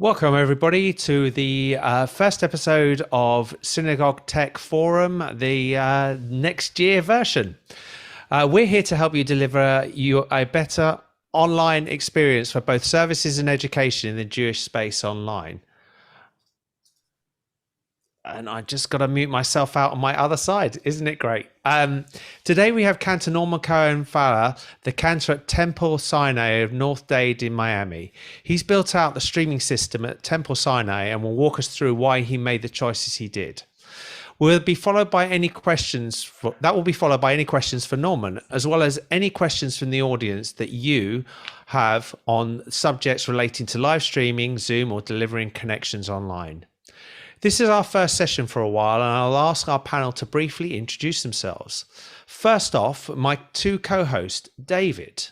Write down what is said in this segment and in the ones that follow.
Welcome, everybody, to the first episode of Synagogue Tech Forum, the next year version. We're here to help you deliver you a better online experience for both services and education in the Jewish space online. And I just got to mute myself out on my other side. Isn't it great? Today we have Cantor Norman Cohen-Fowler, the cantor at Temple Sinai of North Dade in Miami. He's built out the streaming system at Temple Sinai and will walk us through why he made the choices he did. Will be followed by any questions for Norman, as well as any questions from the audience that you have on subjects relating to live streaming, Zoom, or delivering connections online. This is our first session for a while, and I'll ask our panel to briefly introduce themselves. First off, my two co-hosts, David.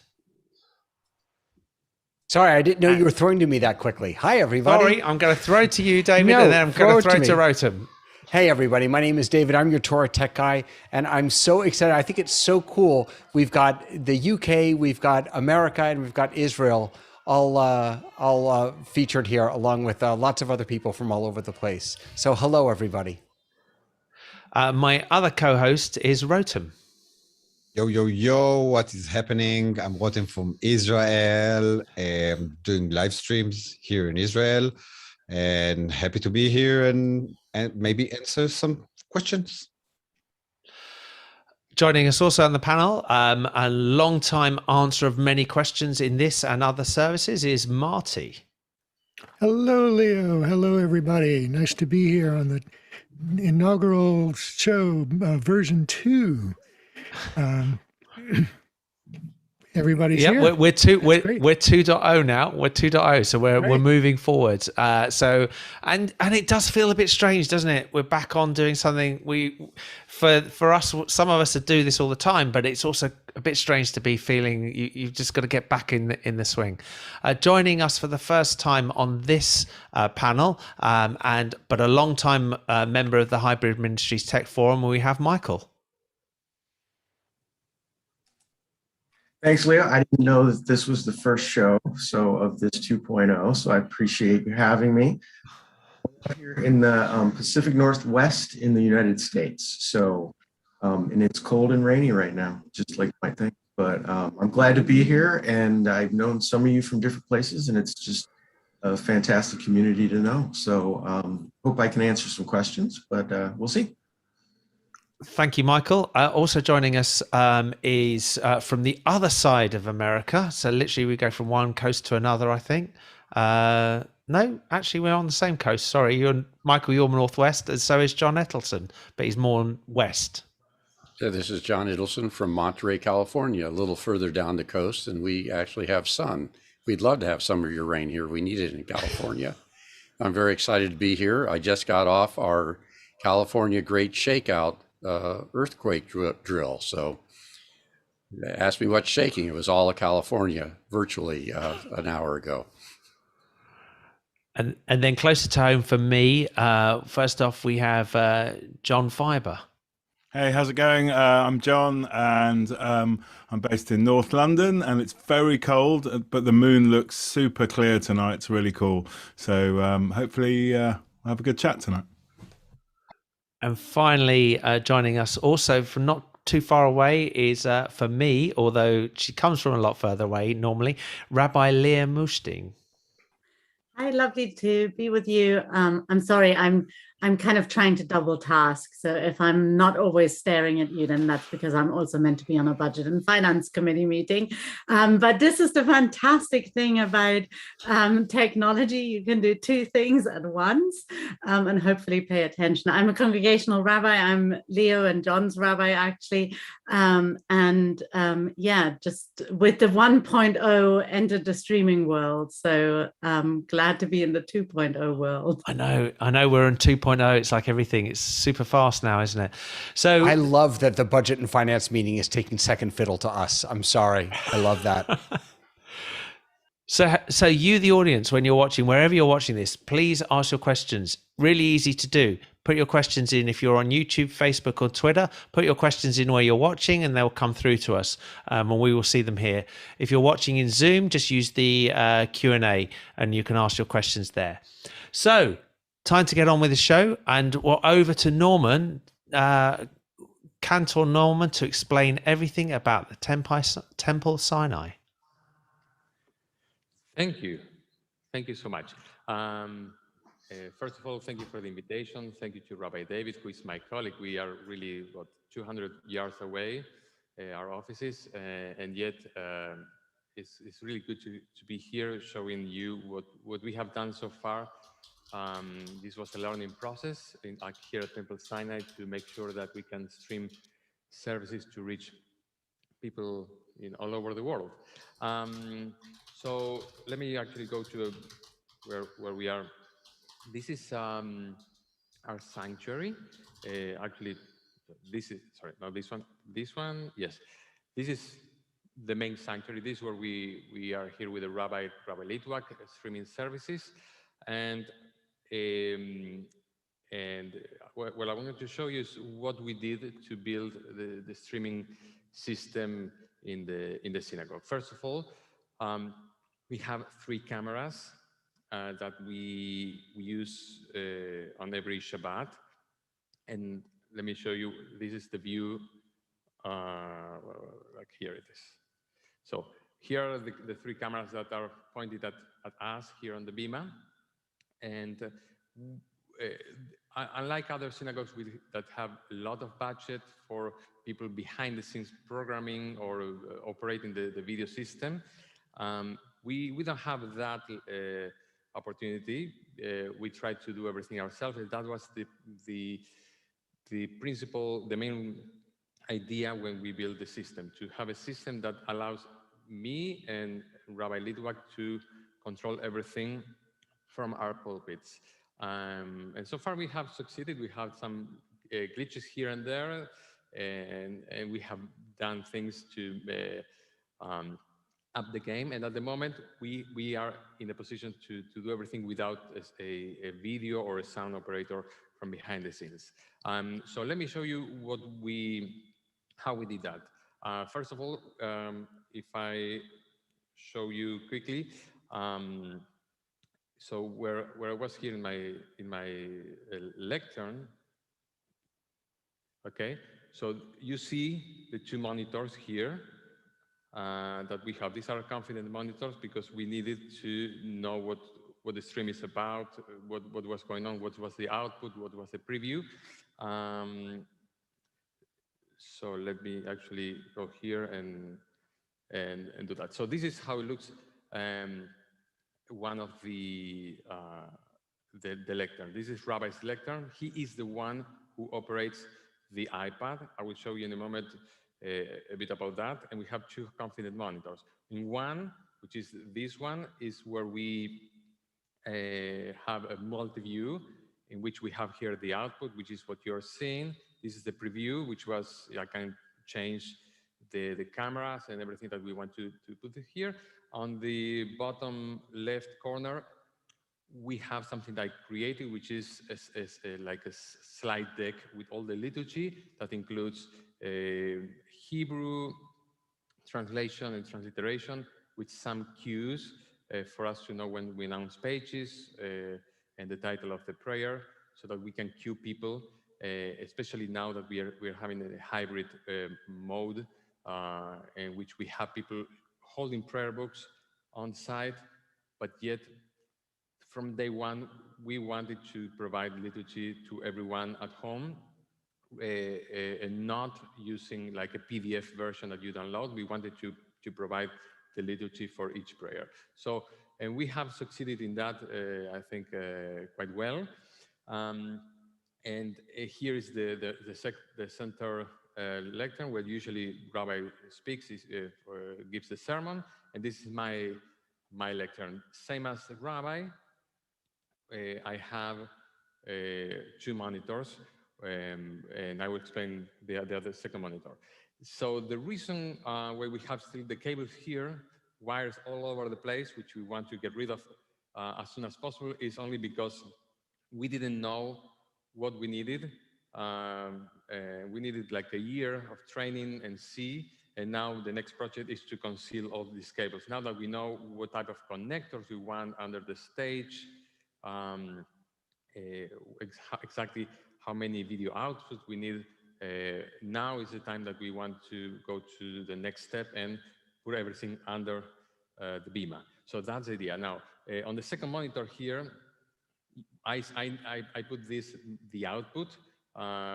Sorry, I didn't know you were throwing to me that quickly. Hi, everybody. Sorry, I'm going to throw to you, David, and then I'm going to throw to Rotem. Hey, everybody. My name is David. I'm your Torah tech guy, and I'm so excited. I think it's so cool. We've got the UK, we've got America, and we've got Israel all featured here, along with lots of other people from all over the place. So hello, everybody. My other co-host is Rotem. Yo, what is happening? I'm Rotem from Israel. I'm doing live streams here in Israel, and happy to be here and maybe answer some questions. Joining us also on the panel, a long-time answer of many questions in this and other services is Marty. Hello, Leo. Hello, everybody. Nice to be here on the inaugural show, version 2. Everybody's here. We're 2.0 now. We're 2.0, so we're moving forward. So it does feel a bit strange, doesn't it? We're back on doing something. For us, some of us do this all the time, but it's also a bit strange to be feeling you've just got to get back in the swing. Joining us for the first time on this panel, but a long time member of the Hybrid Ministries Tech Forum, we have Michael. Thanks, Leo. I didn't know that this was the first show of this 2.0, so I appreciate you having me. I'm here in the Pacific Northwest in the United States, and it's cold and rainy right now, just like you might think. But I'm glad to be here, and I've known some of you from different places, and it's just a fantastic community to know. So hope I can answer some questions, but we'll see. Thank you, Michael. Also joining us is from the other side of America. So literally we go from one coast to another, I think. No, actually we're on the same coast. Sorry, Michael, you're northwest, and so is John Ettleson, but he's more west. So this is John Ettleson from Monterey, California, a little further down the coast, and we actually have sun. We'd love to have some of your rain here. We need it in California. I'm very excited to be here. I just got off our California Great Shakeout earthquake drill. So ask me what's shaking. It was all of California virtually an hour ago. And then closer to home for me, first off, we have John Fiber. Hey, how's it going? I'm John, and I'm based in North London, and it's very cold, but the moon looks super clear tonight. It's really cool. So hopefully we'll have a good chat tonight. And finally, joining us also from not too far away is, for me, although she comes from a lot further away normally, Rabbi Leah Mushting. Hi, lovely to be with you. I'm sorry, I'm kind of trying to double task. So if I'm not always staring at you, then that's because I'm also meant to be on a budget and finance committee meeting. But this is the fantastic thing about technology. You can do two things at once and hopefully pay attention. I'm a congregational rabbi. I'm Leo and John's rabbi, actually. Just with the 1.0 entered the streaming world. So glad to be in the 2.0 world. I know we're in 2.0. It's like everything. It's super fast now, isn't it? So I love that the budget and finance meeting is taking second fiddle to us. I'm sorry. I love that. So you, the audience, when you're watching, wherever you're watching this, please ask your questions. Really easy to do. Put your questions in if you're on YouTube, Facebook, or Twitter. Put your questions in where you're watching, and they'll come through to us, and we will see them here. If you're watching in Zoom, just use the Q&A, and you can ask your questions there. So, time to get on with the show, and we're over to Norman, Cantor Norman, to explain everything about the Temple Sinai. Thank you. Thank you so much. First of all, thank you for the invitation. Thank you to Rabbi David, who is my colleague. We are really, 200 yards away, our offices, and yet it's really good to be here showing you what we have done so far. This was a learning process here at Temple Sinai to make sure that we can stream services to reach people all over the world. So let me actually go to where we are. This is our sanctuary. Actually, this is, sorry, not this one. This one, yes. This is the main sanctuary. This is where we are here with the Rabbi Litwak streaming services. And what I wanted to show you is what we did to build the streaming system in the synagogue. First of all, we have 3 cameras that we use on every Shabbat. And let me show you, this is the view, like here it is. So here are the 3 cameras that are pointed at us here on the Bima. And unlike other synagogues that have a lot of budget for people behind the scenes programming or operating the video system, we don't have that opportunity. We try to do everything ourselves. And that was the principle, the main idea when we built the system, to have a system that allows me and Rabbi Litwak to control everything from our pulpits. And so far we have succeeded. We have some glitches here and there, and we have done things to up the game. And at the moment, we are in a position to do everything without a video or a sound operator from behind the scenes. So let me show you how we did that. First of all, if I show you quickly, so where I was here in my lectern, okay. So you see the 2 monitors here that we have. These are confident monitors because we needed to know what the stream is about, what was going on, what was the output, what was the preview. So let me actually go here and do that. So this is how it looks. One of the lectern. This is Rabbi's lectern. He is the one who operates the iPad. I will show you in a moment a bit about that. And we have 2 confident monitors. In one, which is this one, is where we have a multi-view in which we have here the output, which is what you're seeing. This is the preview, which was, I can change the cameras and everything that we want to put it here. On the bottom left corner, we have something like created, which is like a slide deck with all the liturgy that includes Hebrew translation and transliteration with some cues for us to know when we announce pages and the title of the prayer, so that we can cue people, especially now that we're having a hybrid mode in which we have people holding prayer books on site, but yet from day one, we wanted to provide liturgy to everyone at home, and not using like a PDF version that you download. We wanted to provide the liturgy for each prayer. So, and we have succeeded in that, I think, quite well. And here is the center lectern, where usually Rabbi speaks, gives the sermon, and this is my lectern. Same as the Rabbi, I have 2 monitors, and I will explain the other second monitor. So the reason why we have still the cables here, wires all over the place, which we want to get rid of as soon as possible, is only because we didn't know what we needed. We needed like a year of training and see, and now the next project is to conceal all these cables. Now that we know what type of connectors we want under the stage, exactly how many video outputs we need, now is the time that we want to go to the next step and put everything under the BIMA. So that's the idea. Now, on the second monitor here, I put this, the output,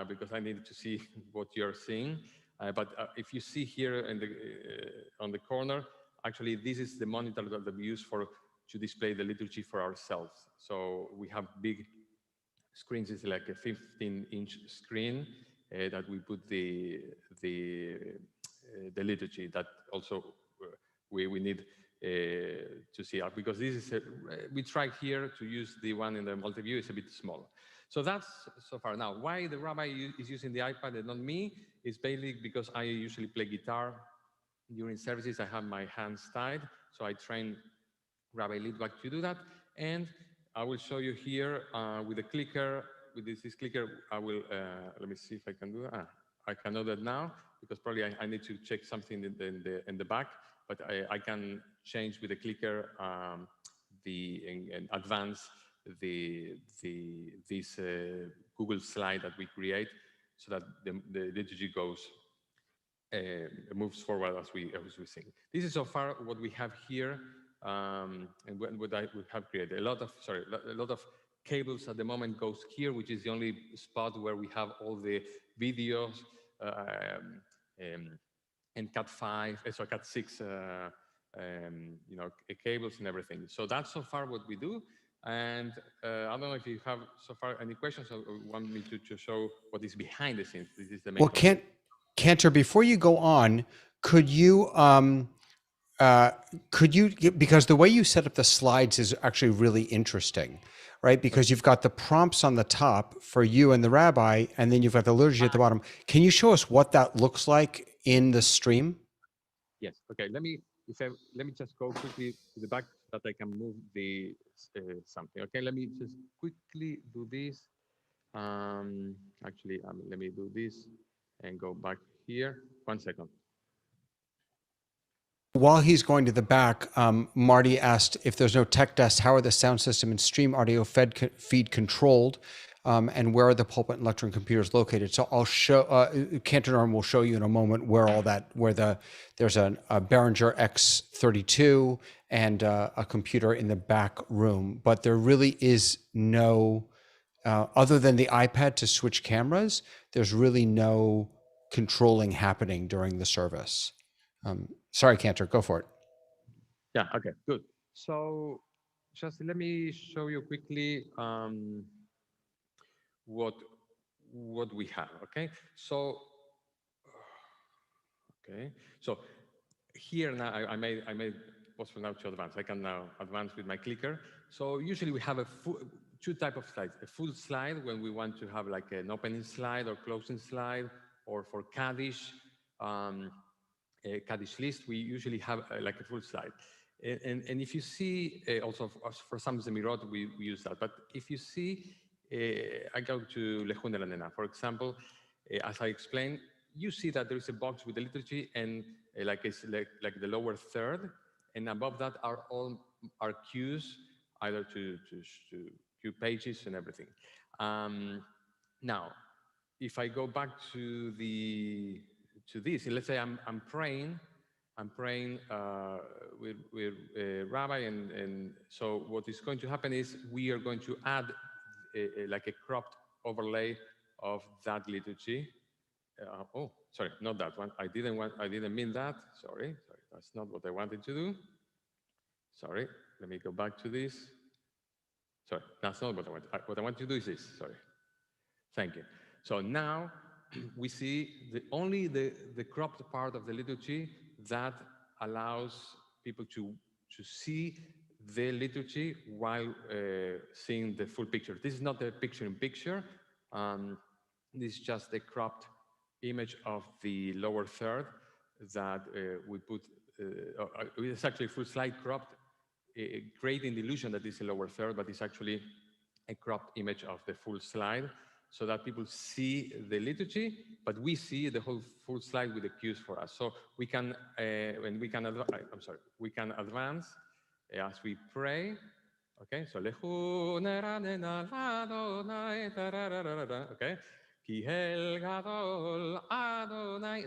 because I needed to see what you're seeing. But if you see here in the, on the corner, actually this is the monitor that we use to display the liturgy for ourselves. So we have big screens. It's like a 15-inch screen that we put the liturgy that also we need to see out, because this is we tried here to use the one in the multi-view. It's a bit small. So that's so far. Now, why the rabbi is using the iPad and not me is basically because I usually play guitar during services. I have my hands tied, so I train Rabbi Litvak to do that. And I will show you here with a clicker, with this clicker, I will, let me see if I can do that. I can do that now, because probably I need to check something in the back, but I can change with the clicker and advance this Google slide that we create, so that the liturgy goes moves forward as we sing. This is so far what we have here, and what we have created. A lot of cables at the moment goes here, which is the only spot where we have all the videos and Cat5, so Cat6, you know, cables and everything. So that's so far what we do. And I don't know if you have so far any questions, or want me to show what is behind the scenes. This is the main. Well, Cantor, before you go on, could you because the way you set up the slides is actually really interesting, right? Because you've got the prompts on the top for you and the rabbi, and then you've got the liturgy at the bottom. Can you show us what that looks like in the stream? Yes. Okay. Let me just go quickly to the back so that I can move the something. Okay. Let me just quickly do this. Actually, let me do this and go back here. 1 second. While he's going to the back, Marty asked if there's no tech desk, how are the sound system and stream audio feed controlled, and where are the pulpit and lectern computers located? So I'll show, Cantor Norm will show you in a moment where all that, there's a Behringer X32 and a computer in the back room, but there really is no, other than the iPad to switch cameras, there's really no controlling happening during the service. Sorry, Cantor, go for it. Yeah, okay, good. So just let me show you quickly what we have, okay? So, okay, so here now I made possible now to advance. I can now advance with my clicker. So usually we have two type of slides: a full slide when we want to have like an opening slide or closing slide, or for Kaddish. Kaddish list, we usually have like a full slide. And if you see, also for some Zemirot, we use that. But if you see, I go to Lejun de la Nena, for example, as I explained, you see that there is a box with the liturgy and like the lower third, and above that are all our cues, either to cue pages and everything. Now, if I go back to this, let's say I'm praying with Rabbi, and so what is going to happen is we are going to add like a cropped overlay of that liturgy. Oh, sorry, not that one. I didn't mean that. Sorry, that's not what I wanted to do. Sorry, let me go back to this. Sorry, that's not what I want. What I want to do is this. Sorry. Thank you. So now we see only the cropped part of the liturgy that allows people to see the liturgy while seeing the full picture. This is not a picture-in-picture. This is just a cropped image of the lower third that we put. It's actually full slide cropped, creating the illusion that it's a lower third, but it's actually a cropped image of the full slide. so that people see the liturgy, but we see the whole full slide with the cues for us. So we can, when we can, we can advance as we pray. Okay, so okay, Kihel Gadol Adonai,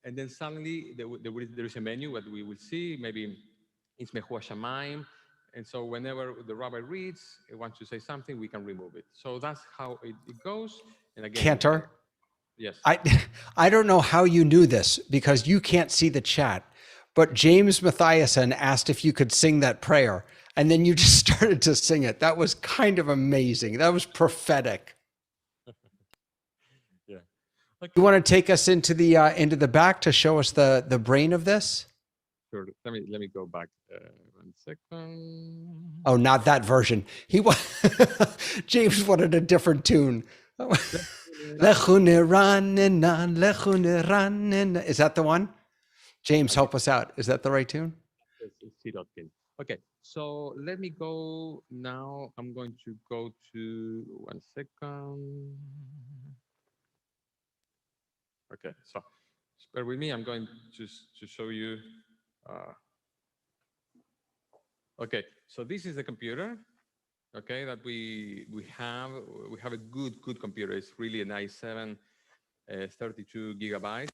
and then suddenly there is a menu what we will see. Maybe it's Mehua Shamayim. And so whenever the rabbi reads, he wants to say something, we can remove it. So that's how it goes. And again, Cantor, yes. I don't know how you knew this because you can't see the chat, but James Mathiasen asked if you could sing that prayer, and then you just started to sing it. That was kind of amazing. That was prophetic. Yeah. Okay. You want to take us into the back to show us the brain of this? Sure. Let me go back 1 second. Oh, not that version. James wanted a different tune. Is that the one? James, help us out. Is that the right tune? It's C.Kin. Okay, so let me go now. I'm going to go to 1 second. Okay, so bear with me. I'm going to show you. Okay, so this is the computer. Okay, that we have. We have a good computer. It's really an i7, 32 gigabytes.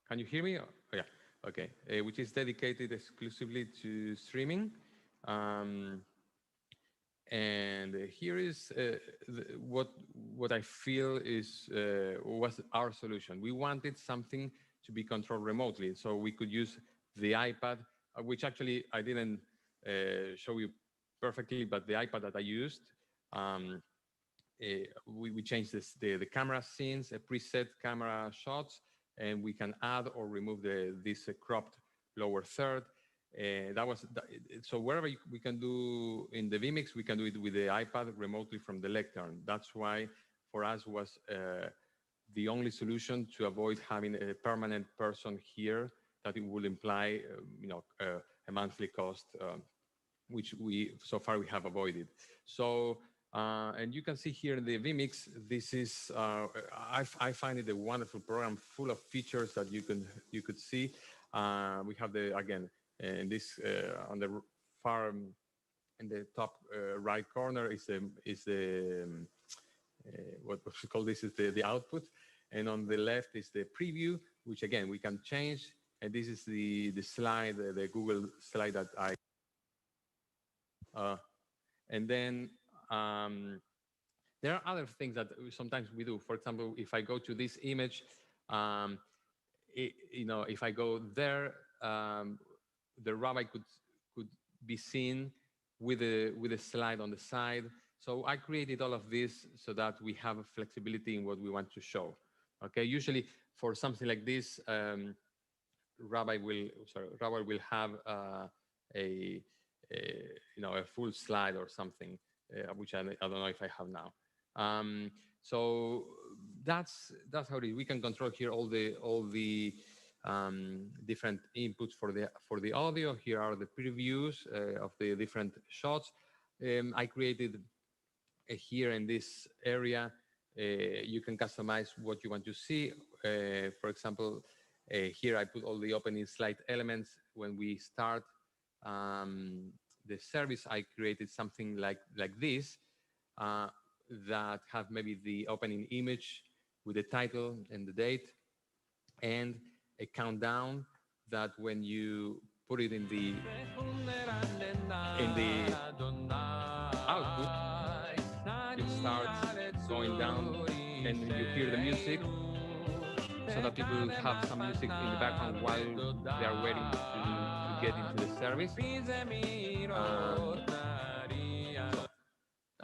Can you hear me? Oh, yeah. Okay, which is dedicated exclusively to streaming. And here is what I feel is was our solution. We wanted something to be controlled remotely, so we could use the iPad, which actually I didn't show you perfectly, but the iPad that I used, we changed the camera scenes, preset camera shots, and we can add or remove this cropped lower third. So wherever we can do in the vMix, we can do it with the iPad remotely from the lectern. That's why for us was the only solution to avoid having a permanent person here, that it would imply a monthly cost, which so far we have avoided. So and you can see here in the vMix, this is I find it a wonderful program full of features that you could see. We have again in this on the far in the top right corner is the what we call this is the output, and on the left is the preview, which again we can change. And this is the slide, the Google slide that and then there are other things that sometimes we do. For example, if I go to this image, if I go there, the rabbi could be seen with a slide on the side. So I created all of this so that we have flexibility in what we want to show. Okay, usually for something like this, rabbi will have a full slide or something, which I don't know if I have now. So that's how it is. We can control here all the different inputs for the audio. Here are the previews of the different shots. I created here in this area. You can customize what you want to see. For example, here I put all the opening slide elements. When we start the service, I created something like this that have maybe the opening image with the title and the date, and a countdown that when you put it in the output, it starts going down, and you hear the music, so that people have some music in the background while they are waiting to get into the service.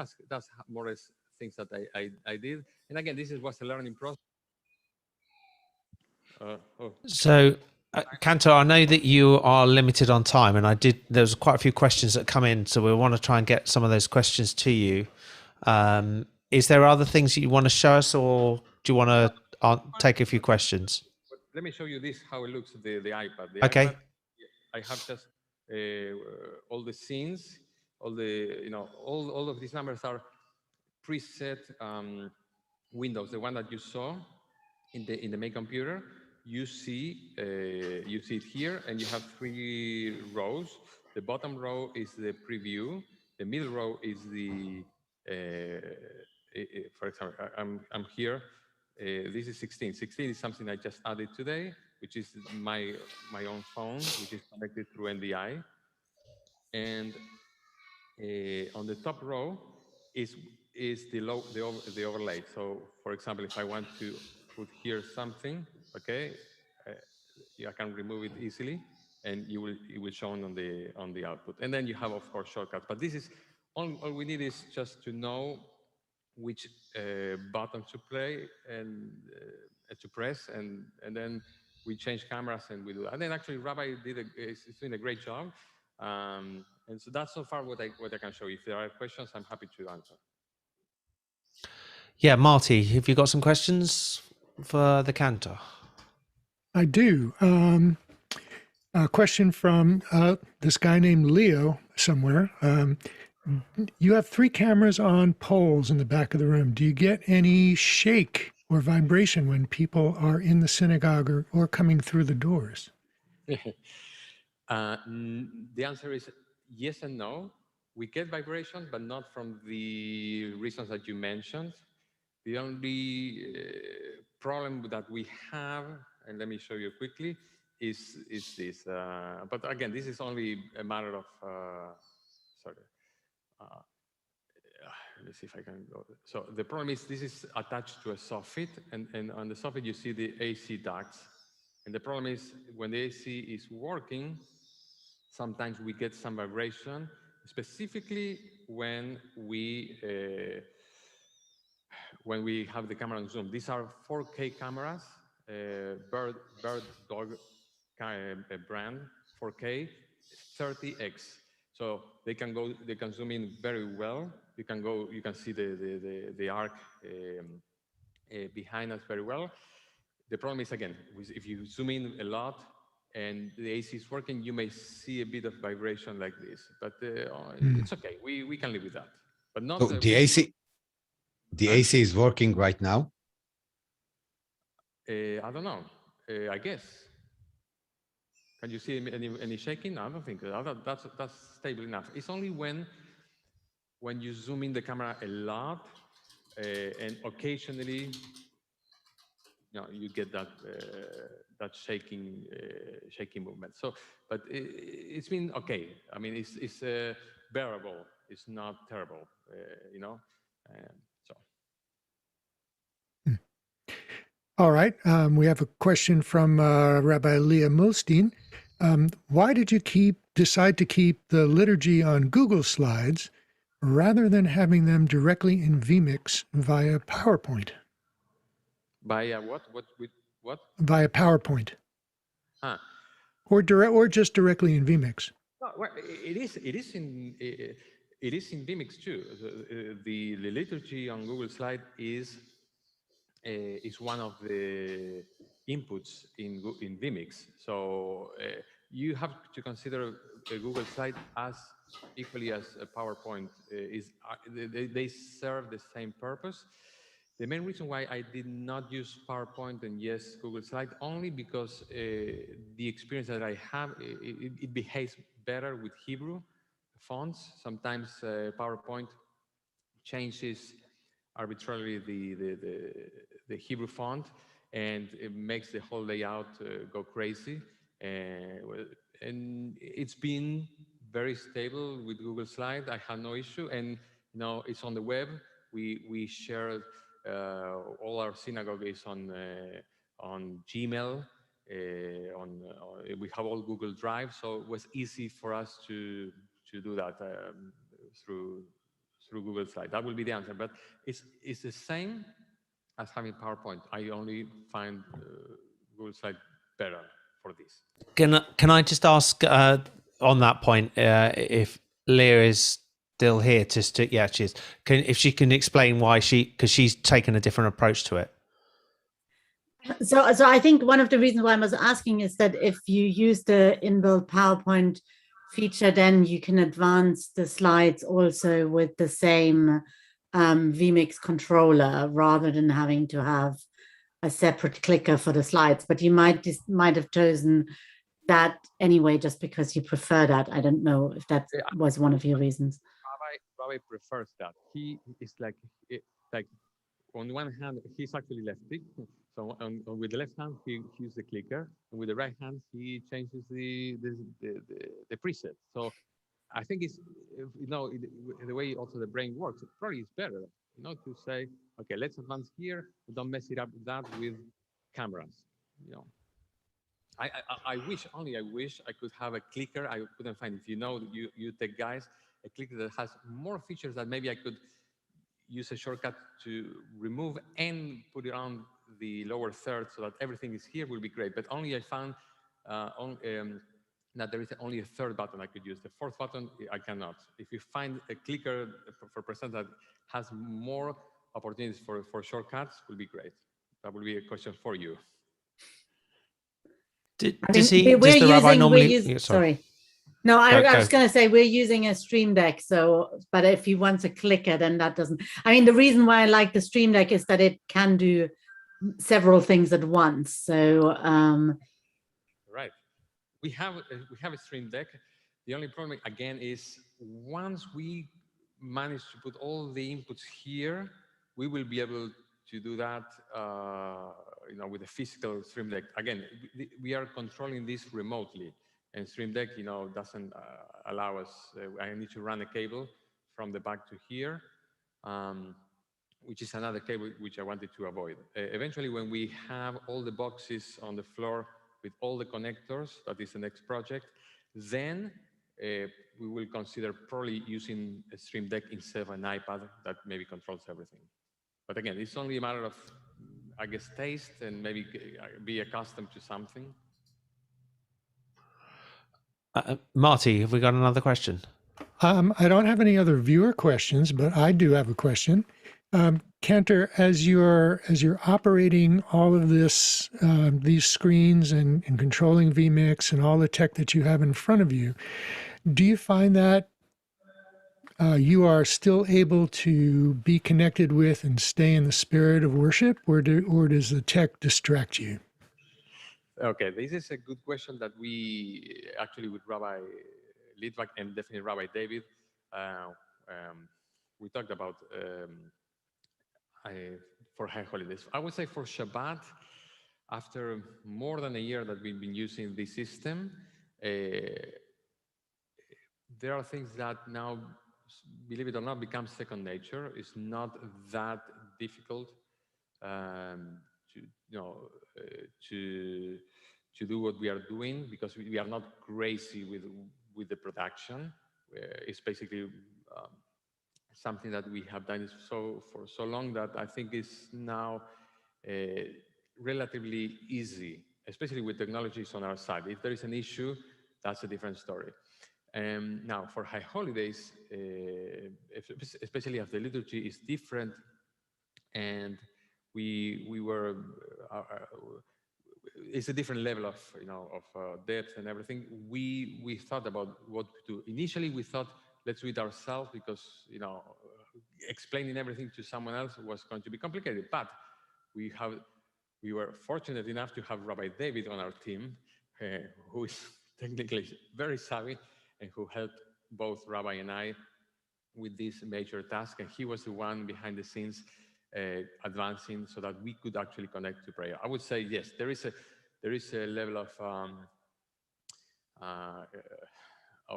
So that's more or less things that I did. And again, this was a learning process. So, Cantor, I know that you are limited on time, and there's quite a few questions that come in, so we want to try and get some of those questions to you. Is there other things that you want to show us, or do you want to take a few questions? Let me show you how it looks, the iPad. The Okay. iPad, I have just all the scenes, all the, all of these numbers are preset windows, the one that you saw in the main computer. You see it here, and you have 3 rows. The bottom row is the preview. The middle row is the, for example, I'm here. This is 16. 16 is something I just added today, which is my own phone, which is connected through NDI. And on the top row is the overlay. So, for example, if I want to put here something, okay, I can remove it easily, and it will show on the output. And then you have, of course, shortcuts. But this is all we need is just to know which button to play and to press, and then we change cameras and we do that. And then actually Rabbi is doing a great job. And so that's so far what I can show you. If there are questions, I'm happy to answer. Yeah, Marty, have you got some questions for the Cantor? I do. A question from this guy named Leo somewhere. You have 3 cameras on poles in the back of the room. Do you get any shake or vibration when people are in the synagogue or coming through the doors? The answer is yes and no. We get vibrations, but not from the reasons that you mentioned. The only problem that we have, and let me show you quickly, is this. But again, this is only a matter of, sorry. Let's see if I can go. So the problem is this is attached to a soffit, and on the soffit you see the AC ducts. And the problem is when the AC is working, sometimes we get some vibration, specifically when we have the camera on zoom. These are 4K cameras, Bird Dog brand, 4K, 30x. So they can zoom in very well. You can see the arc behind us very well. The problem is, again, if you zoom in a lot and the AC is working, you may see a bit of vibration like this, but it's okay. We can live with that, but not. So the AC is working right now? I don't know. I guess. Can you see any shaking? I don't think that's stable enough. It's only when you zoom in the camera a lot and occasionally, you get that shaking movement. So, but it's been okay. I mean, it's bearable. It's not terrible. So. All right. We have a question from Rabbi Leah Milstein. Why did you decide to keep the liturgy on Google Slides rather than having them directly in vMix via PowerPoint? Via what? What? Via PowerPoint. Huh. Or just directly in vMix. Well, it is in vMix too. The liturgy on Google Slide is one of the inputs in vMix. So you have to consider a Google Slide as equally as a PowerPoint they serve the same purpose. The main reason why I did not use PowerPoint and yes, Google Slide, only because the experience that I have, it behaves better with Hebrew fonts. Sometimes PowerPoint changes arbitrarily the Hebrew font, and it makes the whole layout go crazy. And it's been very stable with Google Slide. I had no issue, and it's on the web. We shared all our synagogue is on Gmail. We have all Google Drive, so it was easy for us to do that through Google Slide. That will be the answer, but it's the same as having PowerPoint. I only find Google Slide better for this. Can I just ask on that point if Leah is still here? Yeah, she is. If she can explain why because she's taken a different approach to it. So I think one of the reasons why I was asking is that if you use the inbuilt PowerPoint feature, then you can advance the slides also with the same vMix controller rather than having to have a separate clicker for the slides. But you might have chosen that anyway, just because you prefer that. I don't know if that was one of your reasons. Rabbi prefers that. He is like on one hand, he's actually lefty. So with the left hand, he uses the clicker. And with the right hand, he changes the preset. So I think it's, the way also the brain works, it probably is better, to say, okay, let's advance here, but don't mess it up that with cameras, I wish I could have a clicker. I couldn't find it. You tech guys, a clicker that has more features that maybe I could use a shortcut to remove and put it on the lower third so that everything is here will be great. But only I found that there is only a third button I could use. The fourth button, I cannot. If you find a clicker for present that has more opportunities for shortcuts, will be great. That will be a question for you. Does the rabbi normally? Sorry. No, I was going to say we're using a Stream Deck. So, but if you want a clicker, then that doesn't. I mean, the reason why I like the Stream Deck is that it can do several things at once. So, right. We have a Stream Deck. The only problem again is once we manage to put all the inputs here, we will be able to do that, with a physical Stream Deck. Again, we are controlling this remotely, and Stream Deck, doesn't allow us. I need to run a cable from the back to here, which is another cable which I wanted to avoid. Eventually, when we have all the boxes on the floor with all the connectors, that is the next project, then we will consider probably using a Stream Deck instead of an iPad that maybe controls everything. But again, it's only a matter of, I guess, taste and maybe be accustomed to something. Marty, have we got another question? I don't have any other viewer questions, but I do have a question. Cantor, as you're operating all of this, these screens and controlling vMix and all the tech that you have in front of you, do you find that you are still able to be connected with and stay in the spirit of worship, or does the tech distract you? Okay, this is a good question that we actually with Rabbi Litvak and definitely Rabbi David, we talked about for high holidays. I would say for Shabbat, after more than a year that we've been using this system, there are things that now, believe it or not, become second nature. It's not that difficult to do what we are doing, because we are not crazy with the production. It's basically something that we have done for so long that I think is now relatively easy, especially with technologies on our side. If there is an issue, that's a different story. Now, for high holidays, especially as the liturgy is different, and we were, it's a different level of depth and everything. We thought about what to do. Initially, we thought, let's do it ourselves, because explaining everything to someone else was going to be complicated. But we were fortunate enough to have Rabbi David on our team, who is technically very savvy and who helped both Rabbi and I with this major task. And he was the one behind the scenes advancing so that we could actually connect to prayer. I would say yes, there is a level of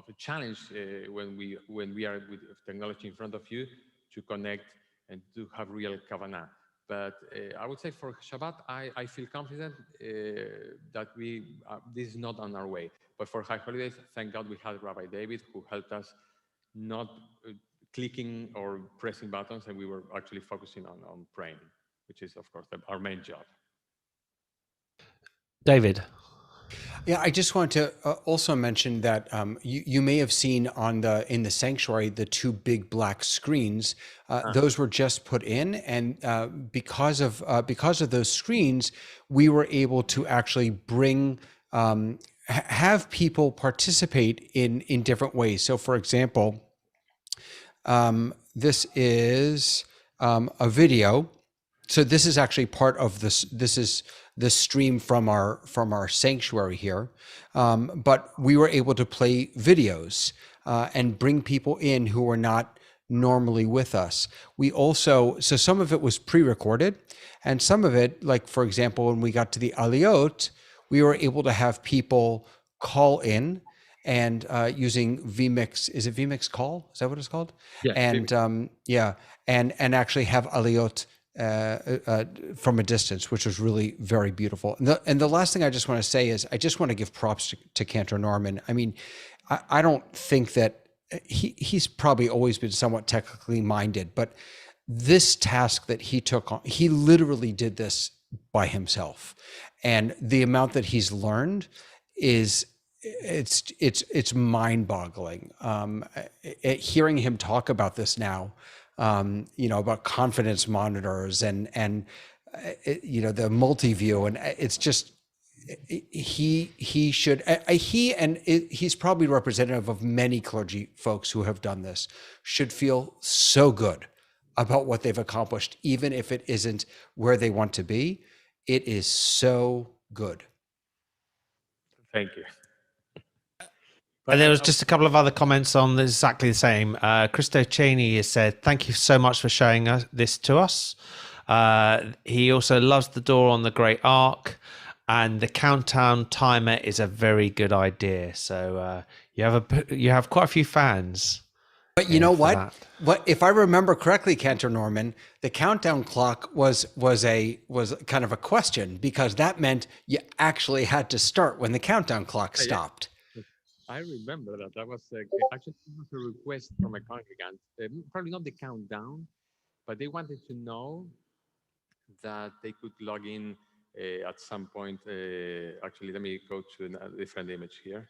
a challenge when we are with technology in front of you to connect and to have real kavanah. But I would say for Shabbat, I feel confident that this is not on our way. But for high holidays, thank God we had Rabbi David, who helped us not clicking or pressing buttons, and we were actually focusing on praying, which is, of course, our main job. David. Yeah, I just want to also mention that you may have seen in the sanctuary the two big black screens. Those were just put in, and because of those screens, we were able to actually bring have people participate in different ways. So, for example, this is a video. So this is actually part of this. This is the stream from our sanctuary here, but we were able to play videos and bring people in who are not normally with us. We also, so some of it was pre-recorded, and some of it, like for example, when we got to the Aliyot, we were able to have people call in and using vMix. Is it vMix Call? Is that what it's called? Yeah, And and actually have Aliyot from a distance, which was really very beautiful. And the last thing I just want to say is I just want to give props to Cantor Norman. I mean, I don't think that he's probably always been somewhat technically minded, but this task that he took on, he literally did this by himself. And the amount that he's learned is it's mind-boggling. Hearing him talk about this now, about confidence monitors and the multi-view, and it's just he's probably representative of many clergy folks who have done this, should feel so good about what they've accomplished, even if it isn't where they want to be. It is so good. Thank you. And there was just a couple of other comments on exactly the same. Christo Cheney has said, "Thank you so much for showing this to us." He also loves the door on the Great Ark, and the countdown timer is a very good idea. So you have quite a few fans. But you know what? What if I remember correctly, Cantor Norman? The countdown clock was kind of a question, because that meant you actually had to start when the countdown clock stopped. I remember that. That was actually a request from a congregant. Probably not the countdown, but they wanted to know that they could log in at some point. Actually, let me go to a different image here.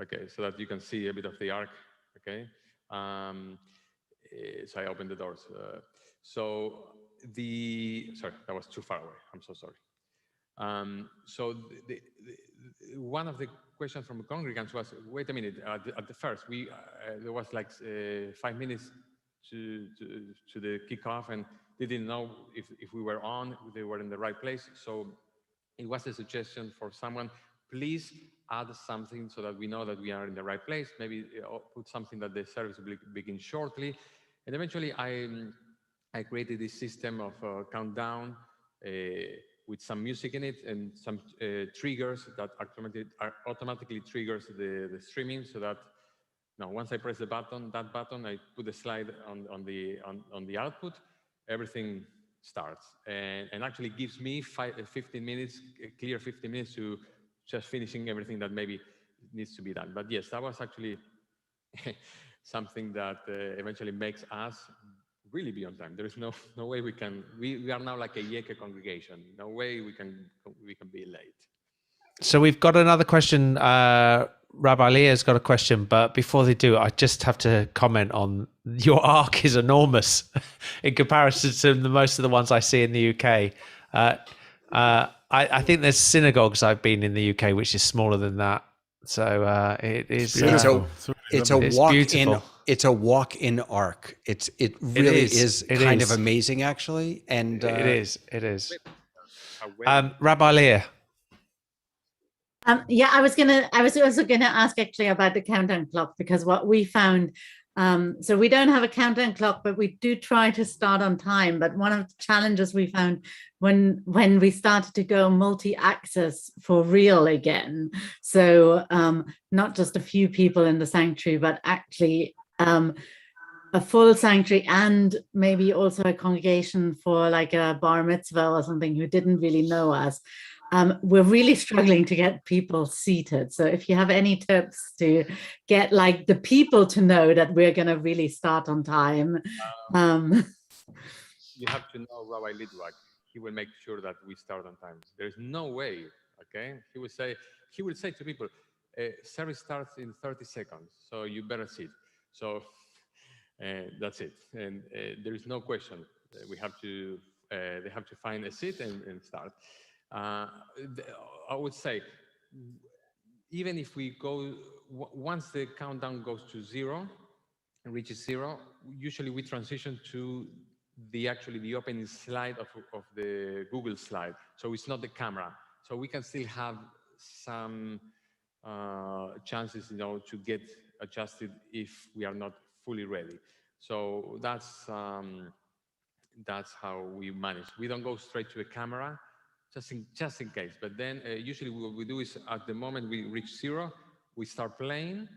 Okay, so that you can see a bit of the arc. Okay, so I opened the doors. Sorry, that was too far away. I'm so sorry. So one of the questions from the congregants was, wait a minute, at the first, there was like 5 minutes to the kickoff, and they didn't know if we were on, if they were in the right place. So it was a suggestion for someone, please add something so that we know that we are in the right place. Maybe put something that the service will begin shortly. And eventually I created this system of countdown with some music in it and some triggers that automatically triggers the streaming, so that once I press that button, I put the slide on the output, everything starts, and actually gives me 15 minutes, clear 15 minutes to just finishing everything that maybe needs to be done. But yes, that was actually something that eventually makes us really be on time. There is no way we can. We are now like a Yeke congregation. No way we can be late. So we've got another question. Rabbi Leah's got a question, but before they do, I just have to comment on your ark is enormous in comparison to most of the ones I see in the UK. I think there's synagogues I've been in the UK which is smaller than that. So it is. It's a walk-in ark. It really is kind of amazing, actually, and it is. Rabbi Leah. Yeah, I was also gonna ask actually about the countdown clock, because what we found, so we don't have a countdown clock, but we do try to start on time. But one of the challenges we found when we started to go multi-access for real again, so not just a few people in the sanctuary, but actually a full sanctuary, and maybe also a congregation for like a bar mitzvah or something who didn't really know us. We're really struggling to get people seated. So if you have any tips to get like the people to know that we're going to really start on time. You have to know Rabbi Lidwak. He will make sure that we start on time. There's no way, okay? He will say to people, service starts in 30 seconds, so you better sit. So that's it. And there is no question. They have to find a seat and start. I would say, even if we go, once the countdown goes to 0, reaches zero, usually we transition to the opening slide of the Google slide. So it's not the camera. So we can still have some chances, to get adjusted if we are not fully ready. So that's how we manage. We don't go straight to a camera, just in case. But then usually what we do is at the moment we reach zero, we start playing.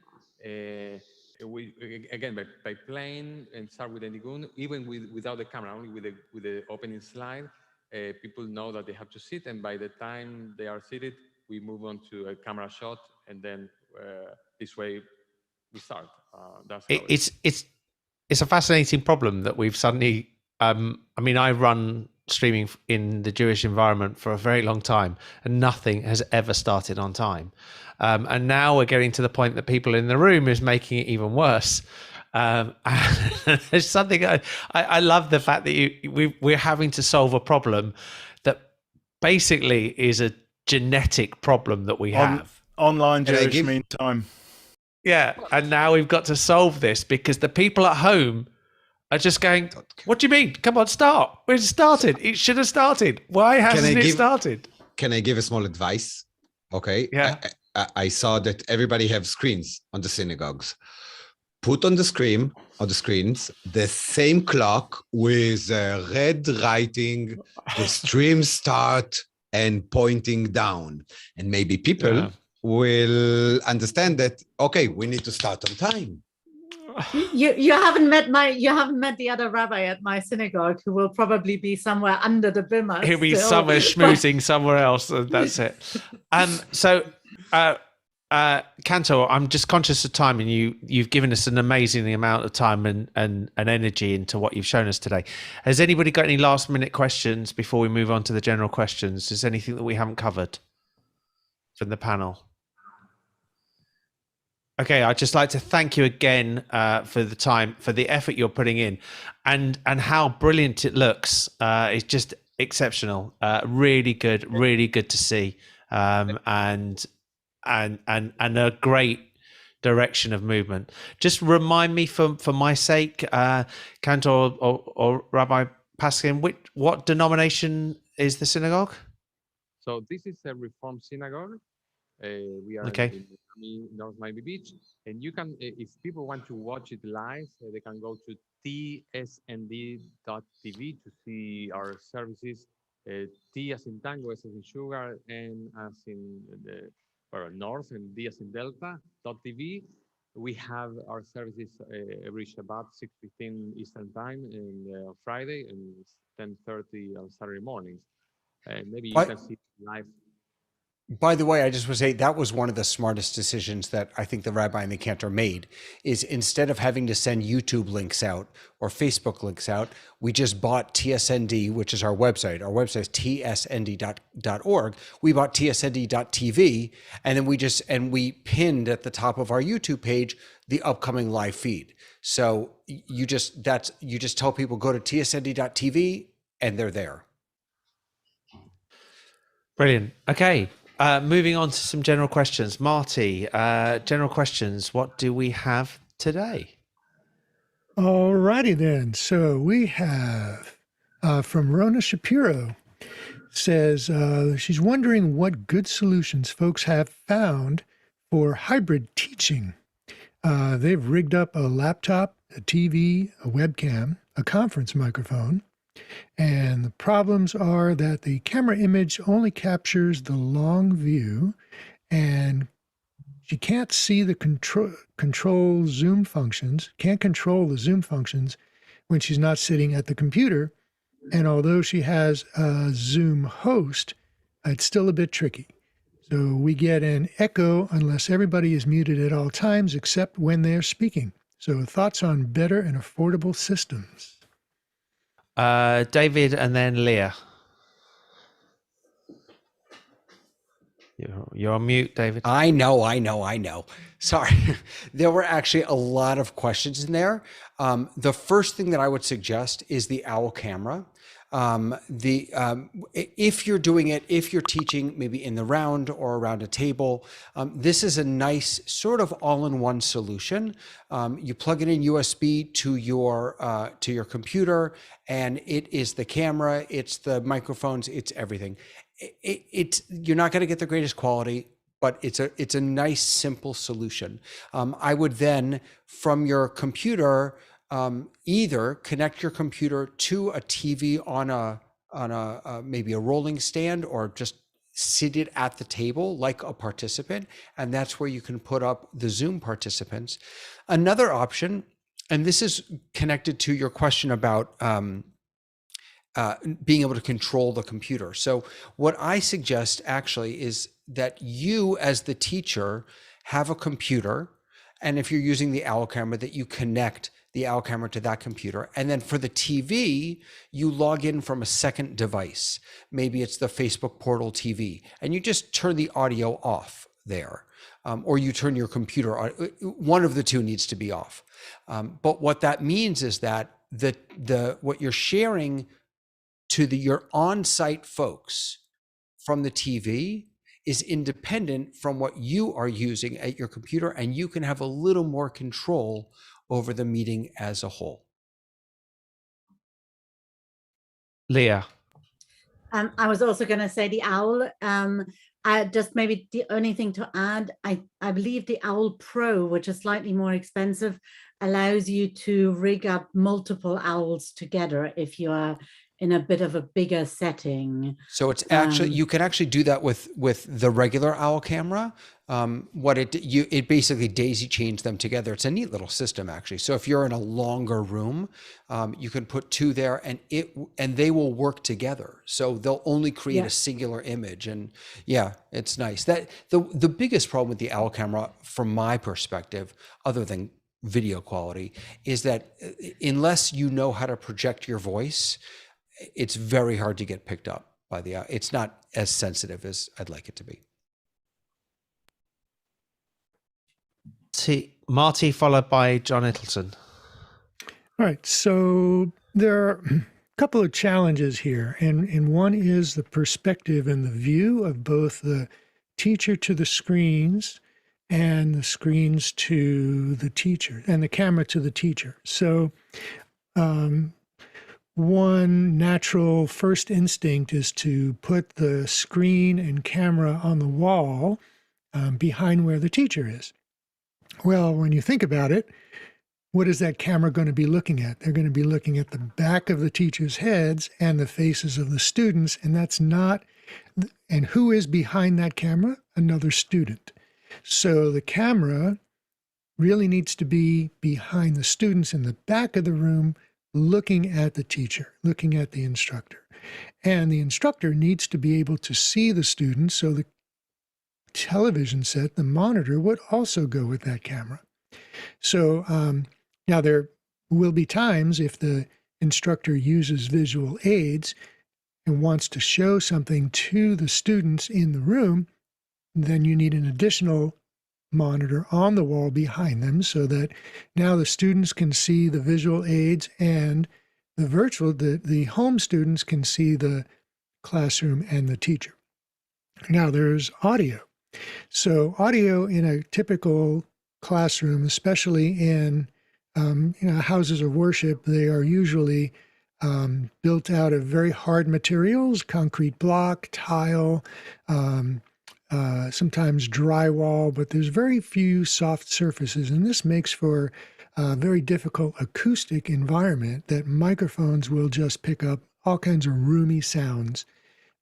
We again by playing and start with the Nigun, even without the camera, only with the opening slide. People know that they have to sit, and by the time they are seated, we move on to a camera shot, and then this way we start. That's how It's a fascinating problem that we've suddenly. I mean, I run streaming in the Jewish environment for a very long time, and nothing has ever started on time. And now we're getting to the point that people in the room is making it even worse. There's something I love the fact that we're having to solve a problem that basically is a genetic problem that we have. Online Jewish mean time. Yeah, and now we've got to solve this because the people at home are just going, what do you mean? Come on, start. It started. It should have started. Why hasn't it started? Can I give a small advice? Okay. Yeah. I saw that everybody have screens on the synagogues. Put on the screens, the same clock with red writing, the stream start and pointing down. And maybe people will understand that, okay, we need to start on time. You haven't met the other rabbi at my synagogue, who will probably be somewhere under the bimmer. He'll be somewhere schmoozing somewhere else, and that's it. Cantor, I'm just conscious of time, and you've given us an amazing amount of time and energy into what you've shown us today. Has anybody got any last minute questions before we move on to the general questions? Is there anything that we haven't covered from the panel? Okay, I'd just like to thank you again for the time, for the effort you're putting in, and how brilliant it looks. It's just exceptional. Really good to see, and a great direction of movement. Just remind me for my sake, Cantor or Rabbi Paskin, what denomination is the synagogue? So this is a Reform synagogue. We are in North Miami Beach, and you can, if people want to watch it live, they can go to tsnd.tv to see our services. T as in Tango, S as in Sugar, N as in the North, and D as in Delta.tv. We have our services every Shabbat, 6:15 Eastern Time, and on Friday, and 10:30 on Saturday mornings. Maybe you can see it live. By the way, I just want to say that was one of the smartest decisions that I think the rabbi and the cantor made, is instead of having to send YouTube links out or Facebook links out, we just bought TSND, which is our website. Our website is tsnd.org. We bought tsnd.tv, and then we pinned at the top of our YouTube page the upcoming live feed. So you just tell people, go to tsnd.tv, and they're there. Brilliant. Okay. Moving on to some general questions. Marty, general questions. What do we have today? All righty then. So we have from Rona Shapiro, says she's wondering what good solutions folks have found for hybrid teaching. They've rigged up a laptop, a TV, a webcam, a conference microphone. And the problems are that the camera image only captures the long view, and she can't see the control zoom functions, can't control the zoom functions when she's not sitting at the computer. And although she has a Zoom host, it's still a bit tricky. So we get an echo unless everybody is muted at all times except when they're speaking. So thoughts on better and affordable systems? David and then Leah. You're on mute, David. I know. Sorry. There were actually a lot of questions in there. The first thing that I would suggest is the OWL camera. If you're doing it, if you're teaching maybe in the round or around a table, this is a nice sort of all-in-one solution. You plug it in USB to your computer, and it is the camera, it's the microphones, it's everything. You're not going to get the greatest quality, but it's a nice, simple solution. I would then, from your computer, either connect your computer to a TV on a maybe a rolling stand, or just sit it at the table like a participant, and that's where you can put up the Zoom participants. Another option, and this is connected to your question about being able to control the computer. So what I suggest actually is that you, as the teacher, have a computer, and if you're using the OWL camera, that you connect the OWL camera to that computer. And then for the TV, you log in from a second device. Maybe it's the Facebook portal TV, and you just turn the audio off there. Or you turn your computer on. One of the two needs to be off. But what that means is that what you're sharing to your on-site folks from the TV is independent from what you are using at your computer, and you can have a little more control over the meeting as a whole. Leah. I was also going to say the OWL. I just maybe the only thing to add, I believe the OWL Pro, which is slightly more expensive, allows you to rig up multiple OWLs together if you are in a bit of a bigger setting. So it's actually, you can actually do that with the regular OWL camera. It basically daisy chains them together. It's a neat little system, actually. So if you're in a longer room, you can put two there, and they will work together. So they'll only create a singular image. And yeah, it's nice. That the biggest problem with the OWL camera, from my perspective, other than video quality, is that unless you know how to project your voice, it's very hard to get picked up by it's not as sensitive as I'd like it to be. Marty, followed by John Ittleson. All right, so there are a couple of challenges here, and one is the perspective and the view of both the teacher to the screens and the screens to the teacher, and the camera to the teacher. So one natural first instinct is to put the screen and camera on the wall behind where the teacher is. Well, when you think about it, what is that camera going to be looking at? They're going to be looking at the back of the teachers' heads and the faces of the students, and that's not, and who is behind that camera? Another student. So the camera really needs to be behind the students in the back of the room, looking at the teacher, looking at the instructor. And the instructor needs to be able to see the students, so the television set, the monitor, would also go with that camera. So now there will be times if the instructor uses visual aids and wants to show something to the students in the room, then you need an additional monitor on the wall behind them, so that now the students can see the visual aids, and the home students can see the classroom and the teacher. Now there's audio. So audio in a typical classroom, especially in houses of worship, they are usually built out of very hard materials, concrete block, tile, sometimes drywall, but there's very few soft surfaces, and this makes for a very difficult acoustic environment that microphones will just pick up all kinds of roomy sounds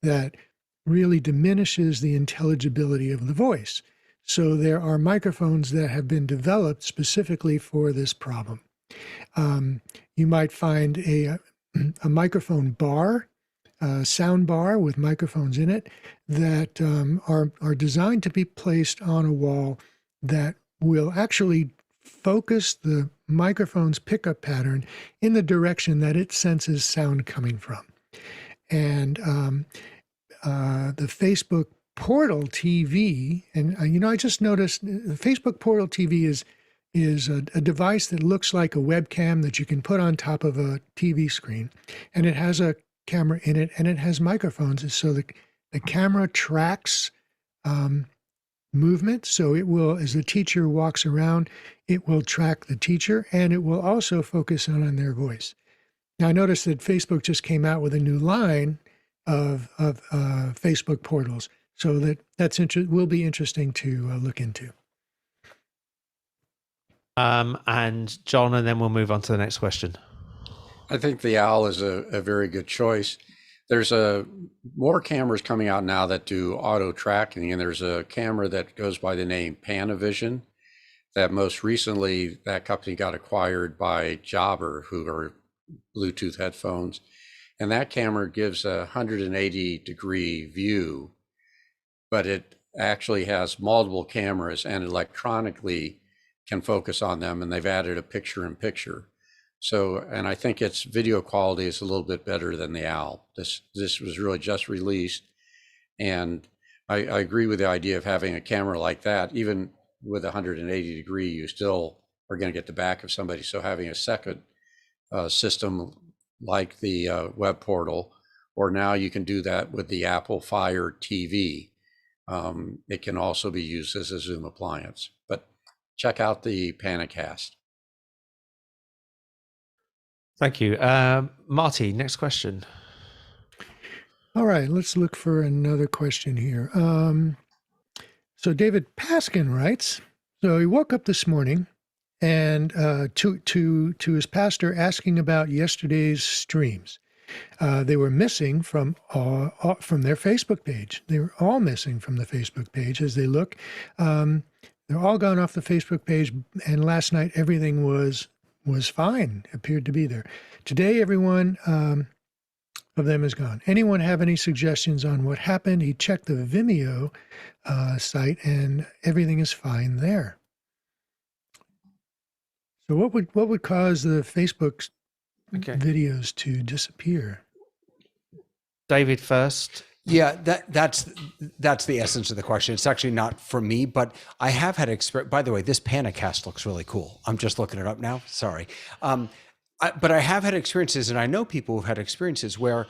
that really diminishes the intelligibility of the voice. So there are microphones that have been developed specifically for this problem. You might find a microphone bar, sound bar with microphones in it that are designed to be placed on a wall that will actually focus the microphone's pickup pattern in the direction that it senses sound coming from. And the Facebook Portal TV, and I just noticed the Facebook Portal TV is a device that looks like a webcam that you can put on top of a TV screen, and it has a camera in it, and it has microphones. So the camera tracks movement. So it will, as the teacher walks around, it will track the teacher, and it will also focus on their voice. Now, I noticed that Facebook just came out with a new line of Facebook portals. So will be interesting to look into. And John, and then we'll move on to the next question. I think the owl is a very good choice. There's more cameras coming out now that do auto tracking, and there's a camera that goes by the name Panavision that most recently that company got acquired by Jabber, who are Bluetooth headphones. And that camera gives a 180-degree view, but it actually has multiple cameras and electronically can focus on them, and they've added a picture-in-picture. So, and I think its video quality is a little bit better than the owl. This was really just released, and I agree with the idea of having a camera like that. Even with 180 degree, you still are going to get the back of somebody. So having a second system like the web portal, or now you can do that with the Apple Fire TV. It can also be used as a Zoom appliance, but check out the Panicast. Thank you. Marty, next question. All right, let's look for another question here. So David Paskin writes, so he woke up this morning and to his pastor asking about yesterday's streams. They were missing from their Facebook page. They were all missing from the Facebook page as they look. They're all gone off the Facebook page, and last night everything was fine, appeared to be there. Today, everyone of them is gone. Anyone have any suggestions on what happened? He checked the Vimeo site, and everything is fine there. So what would cause the Facebook videos to disappear? David first. Yeah, that's the essence of the question. It's actually not for me, but I have had experience. By the way, this Panicast looks really cool. I'm just looking it up now. Sorry. But I have had experiences, and I know people who've had experiences where,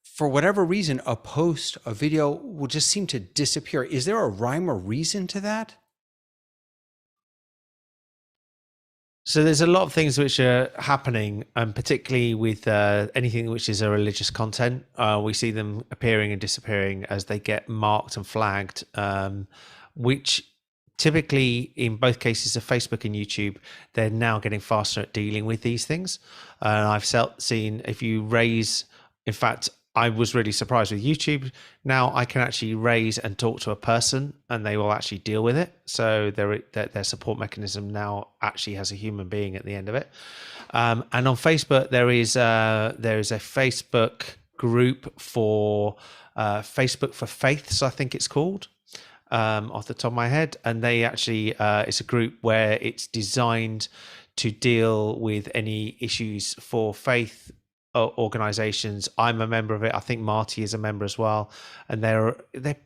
for whatever reason, a post, a video will just seem to disappear. Is there a rhyme or reason to that? So there's a lot of things which are happening, and particularly with anything which is a religious content. We see them appearing and disappearing as they get marked and flagged, which typically, in both cases of Facebook and YouTube, they're now getting faster at dealing with these things. I've seen if you raise, in fact, I was really surprised with YouTube. Now I can actually raise and talk to a person, and they will actually deal with it. So their support mechanism now actually has a human being at the end of it. And on Facebook, there is a Facebook group for Facebook for Faiths, I think it's called, off the top of my head. And they actually it's a group where it's designed to deal with any issues for faith organizations. I'm a member of it. I think Marty is a member as well, and they're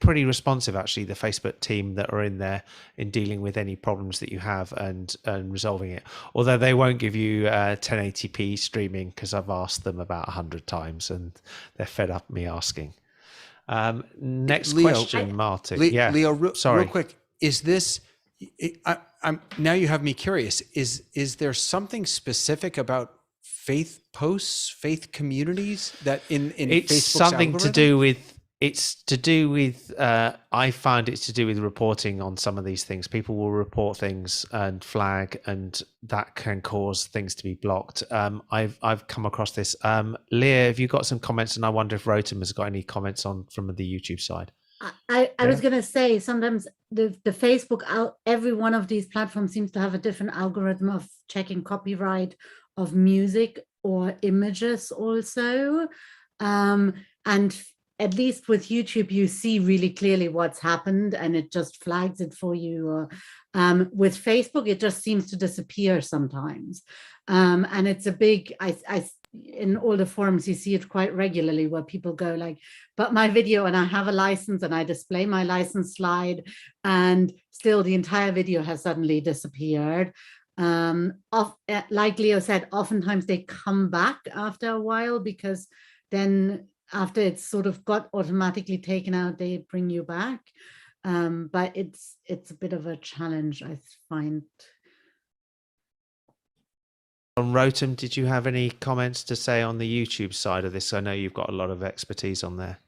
pretty responsive, actually, the Facebook team that are in there, in dealing with any problems that you have and resolving it. Although they won't give you 1080p streaming, because I've asked them about 100 times and they're fed up me asking. Next Leo, question, Marty. Leo, sorry, real quick, is this? I'm now you have me curious. Is there something specific about faith posts, faith communities that in it's Facebook's something algorithm? to do with I find it's to do with reporting on some of these things. People will report things and flag, and that can cause things to be blocked. I've come across this. Leah, have you got some comments? And I wonder if Rotem has got any comments from the YouTube side. I was going to say, sometimes the Facebook, every one of these platforms seems to have a different algorithm of checking copyright of music or images also. And at least with YouTube, you see really clearly what's happened, and it just flags it for you. Or with Facebook, it just seems to disappear sometimes. And it's a big, in all the forums, you see it quite regularly where people go like, but my video, and I have a license and I display my license slide, and still the entire video has suddenly disappeared. Like Leo said, oftentimes they come back after a while, because then after it's sort of got automatically taken out, they bring you back. But it's a bit of a challenge, I find. On Rotem, did you have any comments to say on the YouTube side of this? I know you've got a lot of expertise on there.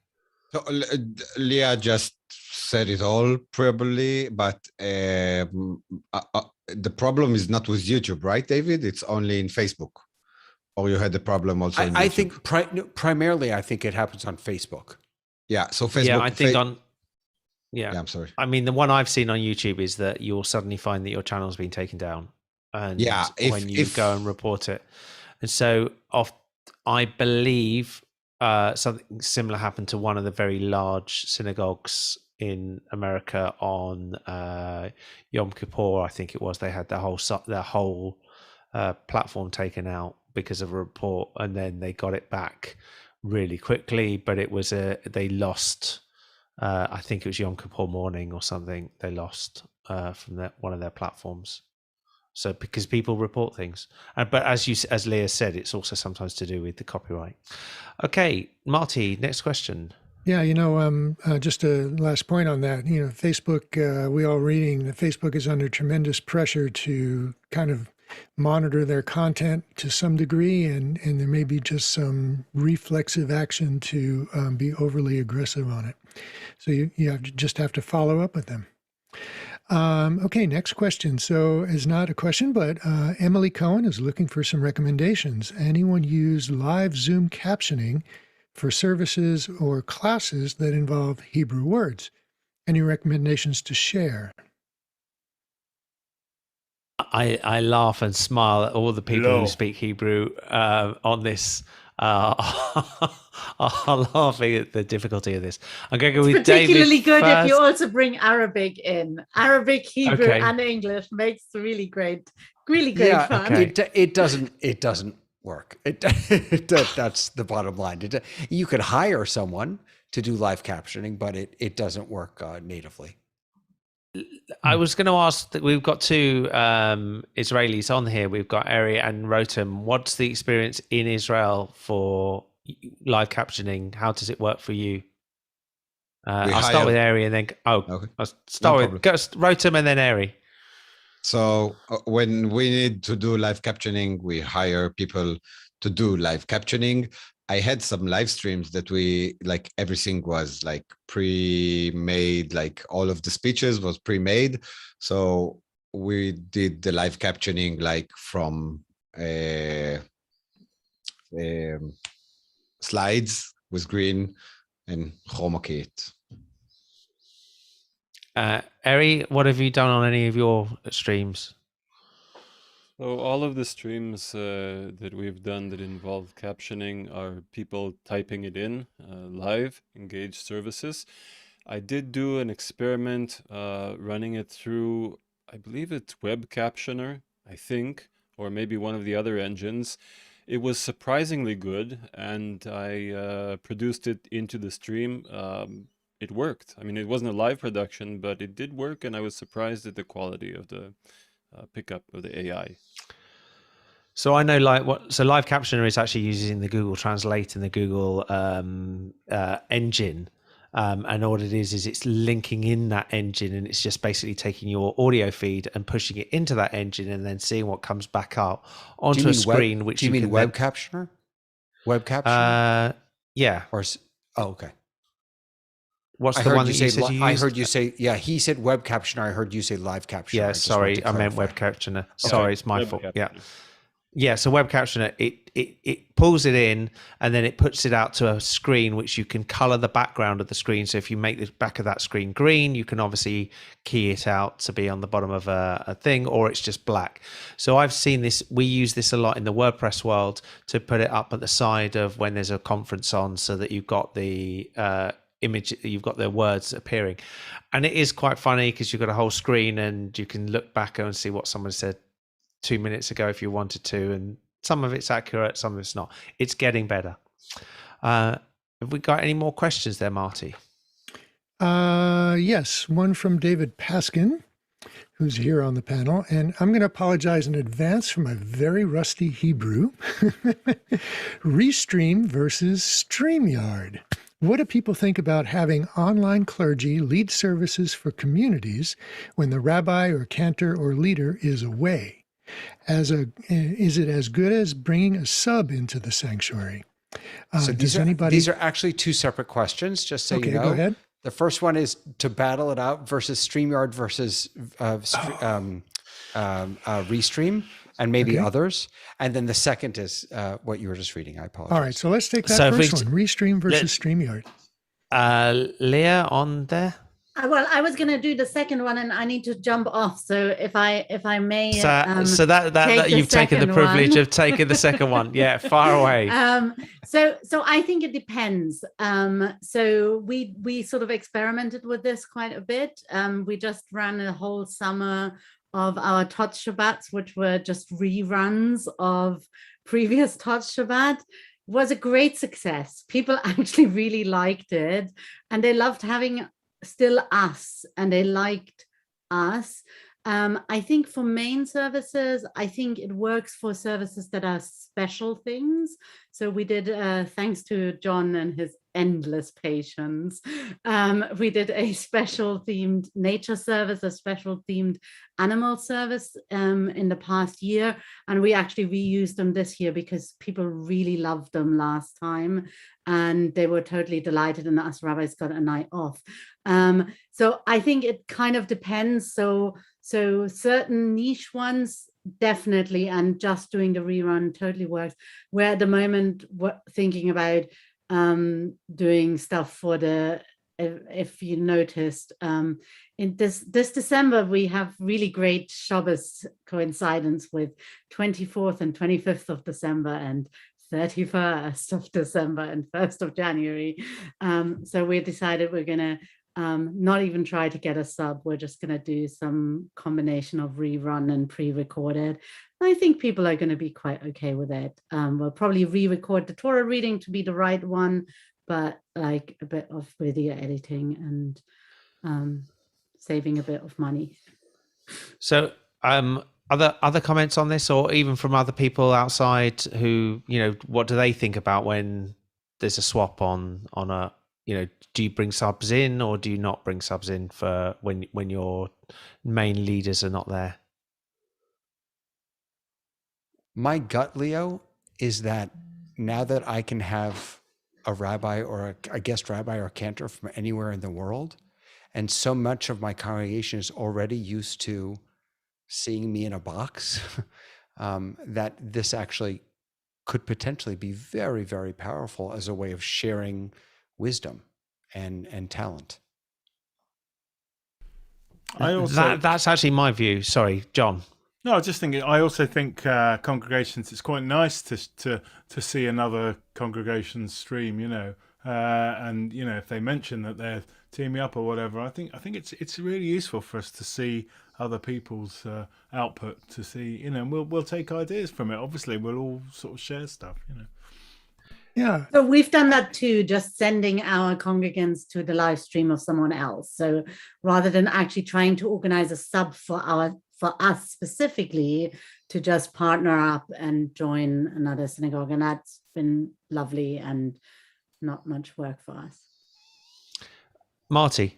So Leah just said it all probably, but the problem is not with YouTube, right, David? It's only in Facebook. Or you had the problem also in YouTube? I think primarily, I think it happens on Facebook. Yeah, so Facebook. Yeah, I think on. Yeah. Yeah, I'm sorry. I mean, the one I've seen on YouTube is that you'll suddenly find that your channel's been taken down, and Yeah, when you go and report it, and so I believe something similar happened to one of the very large synagogues in America on Yom Kippur. I think it was. They had their whole platform taken out because of a report, and then they got it back really quickly. But it was they lost. I think it was Yom Kippur morning or something. They lost from one of their platforms. So because people report things, but as Leah said, it's also sometimes to do with the copyright. Okay, Marty, next question. Yeah, just a last point on that. Facebook. We all reading that Facebook is under tremendous pressure to kind of monitor their content to some degree, and there may be just some reflexive action to be overly aggressive on it. So you just have to follow up with them. Okay, next question. So it's not a question, but Emily Cohen is looking for some recommendations. Anyone use live Zoom captioning for services or classes that involve Hebrew words? Any recommendations to share? I laugh and smile at all the people who speak Hebrew on this are laughing at the difficult of this. I'm going to go with David particularly good first. if you also bring Arabic in. Arabic, Hebrew, and English makes really great fun. Okay. It doesn't work. That's the bottom line. You could hire someone to do live captioning, but it doesn't work natively. I was going to ask that we've got two Israelis on here. We've got Eri and Rotem. What's the experience in Israel for live captioning? How does it work for you? I'll start with Eri and then okay. I'll start with Rotem and then Eri. So when we need to do live captioning, we hire people to do live captioning. I had some live streams that everything was like pre-made, like all of the speeches was pre-made. So we did the live captioning like from slides with green and chroma key it. Eri, what have you done on any of your streams? So all of the streams that we've done that involve captioning are people typing it in live, engaged services. I did do an experiment running it through, I believe it's Web Captioner, I think, or maybe one of the other engines. It was surprisingly good, and I produced it into the stream. It worked. I mean, it wasn't a live production, but it did work, and I was surprised at the quality of the pickup of the AI. So I know live captioner is actually using the Google Translate and the Google engine. And all it is it's linking in that engine, and it's just basically taking your audio feed and pushing it into that engine and then seeing what comes back out onto a screen. Do you mean web captioner? Web captioner? Yeah. Okay. What's the one that you said you used? I heard you say, yeah, he said web captioner. I heard you say live captioner. Yeah, sorry, I meant web captioner. Sorry, it's my fault. Yeah. Yeah, so web captioner, it pulls it in and then it puts it out to a screen which you can color the background of the screen. So if you make the back of that screen green, you can obviously key it out to be on the bottom of a thing, or it's just black. So I've seen this, we use this a lot in the WordPress world to put it up at the side of when there's a conference on, so that you've got the image, you've got the words appearing. And it is quite funny because you've got a whole screen and you can look back and see what someone said 2 minutes ago if you wanted to, and some of it's accurate, some of it's not. It's getting better. Have we got any more questions there, Marty? Yes, one from David Paskin, who's here on the panel, and I'm going to apologize in advance for my very rusty Hebrew. Restream versus StreamYard. What do people think about having online clergy lead services for communities when the rabbi or cantor or leader is away? Is it as good as bringing a sub into the sanctuary? So these are actually two separate questions, just so you know. Go ahead. The first one is to battle it out versus StreamYard versus Restream and maybe others. And then the second is what you were just reading. I apologize. All right, so let's take that first one, Restream versus StreamYard. Leah on there? Well, I was going to do the second one, and I need to jump off. So if I may, so that you've taken the privilege of taking the second one. Yeah, far away. So I think it depends. So we sort of experimented with this quite a bit. We just ran a whole summer of our Tot Shabbats, which were just reruns of previous Tot Shabbat. Was a great success. People actually really liked it, and they loved having still us, and they liked us. I think for main services, I think it works for services that are special things. So we did, thanks to John and his endless patience, we did a special themed nature service, a special themed animal service in the past year. And we actually reused them this year because people really loved them last time. And they were totally delighted, and us rabbis got a night off. So I think it kind of depends. So certain niche ones, definitely, and just doing the rerun totally works. We're at the moment thinking about doing stuff for the, if you noticed, in this December, we have really great Shabbos coincidence with 24th and 25th of December and 31st of December and 1st of January. So we decided we're going to not even try to get a sub. We're just going to do some combination of rerun and pre-recorded. I think people are going to be quite okay with it. We'll probably re-record the Torah reading to be the right one, but like a bit of video editing and saving a bit of money. So other comments on this, or even from other people outside who, what do they think about when there's a swap on a, do you bring subs in or do you not bring subs in for when your main leaders are not there? My gut, Leo, is that now that I can have a rabbi or a guest rabbi or cantor from anywhere in the world, and so much of my congregation is already used to seeing me in a box, that this actually could potentially be very, very powerful as a way of sharing wisdom and talent. That's actually my view. Sorry, John. No, I was just thinking. I also think congregations. It's quite nice to see another congregation stream. And if they mention that they're teaming up or whatever, I think it's really useful for us to see other people's output. To see, and we'll take ideas from it. Obviously, we'll all sort of share stuff. Yeah. So we've done that too, just sending our congregants to the live stream of someone else. So rather than actually trying to organize a sub for us specifically, to just partner up and join another synagogue. And that's been lovely and not much work for us. Marty.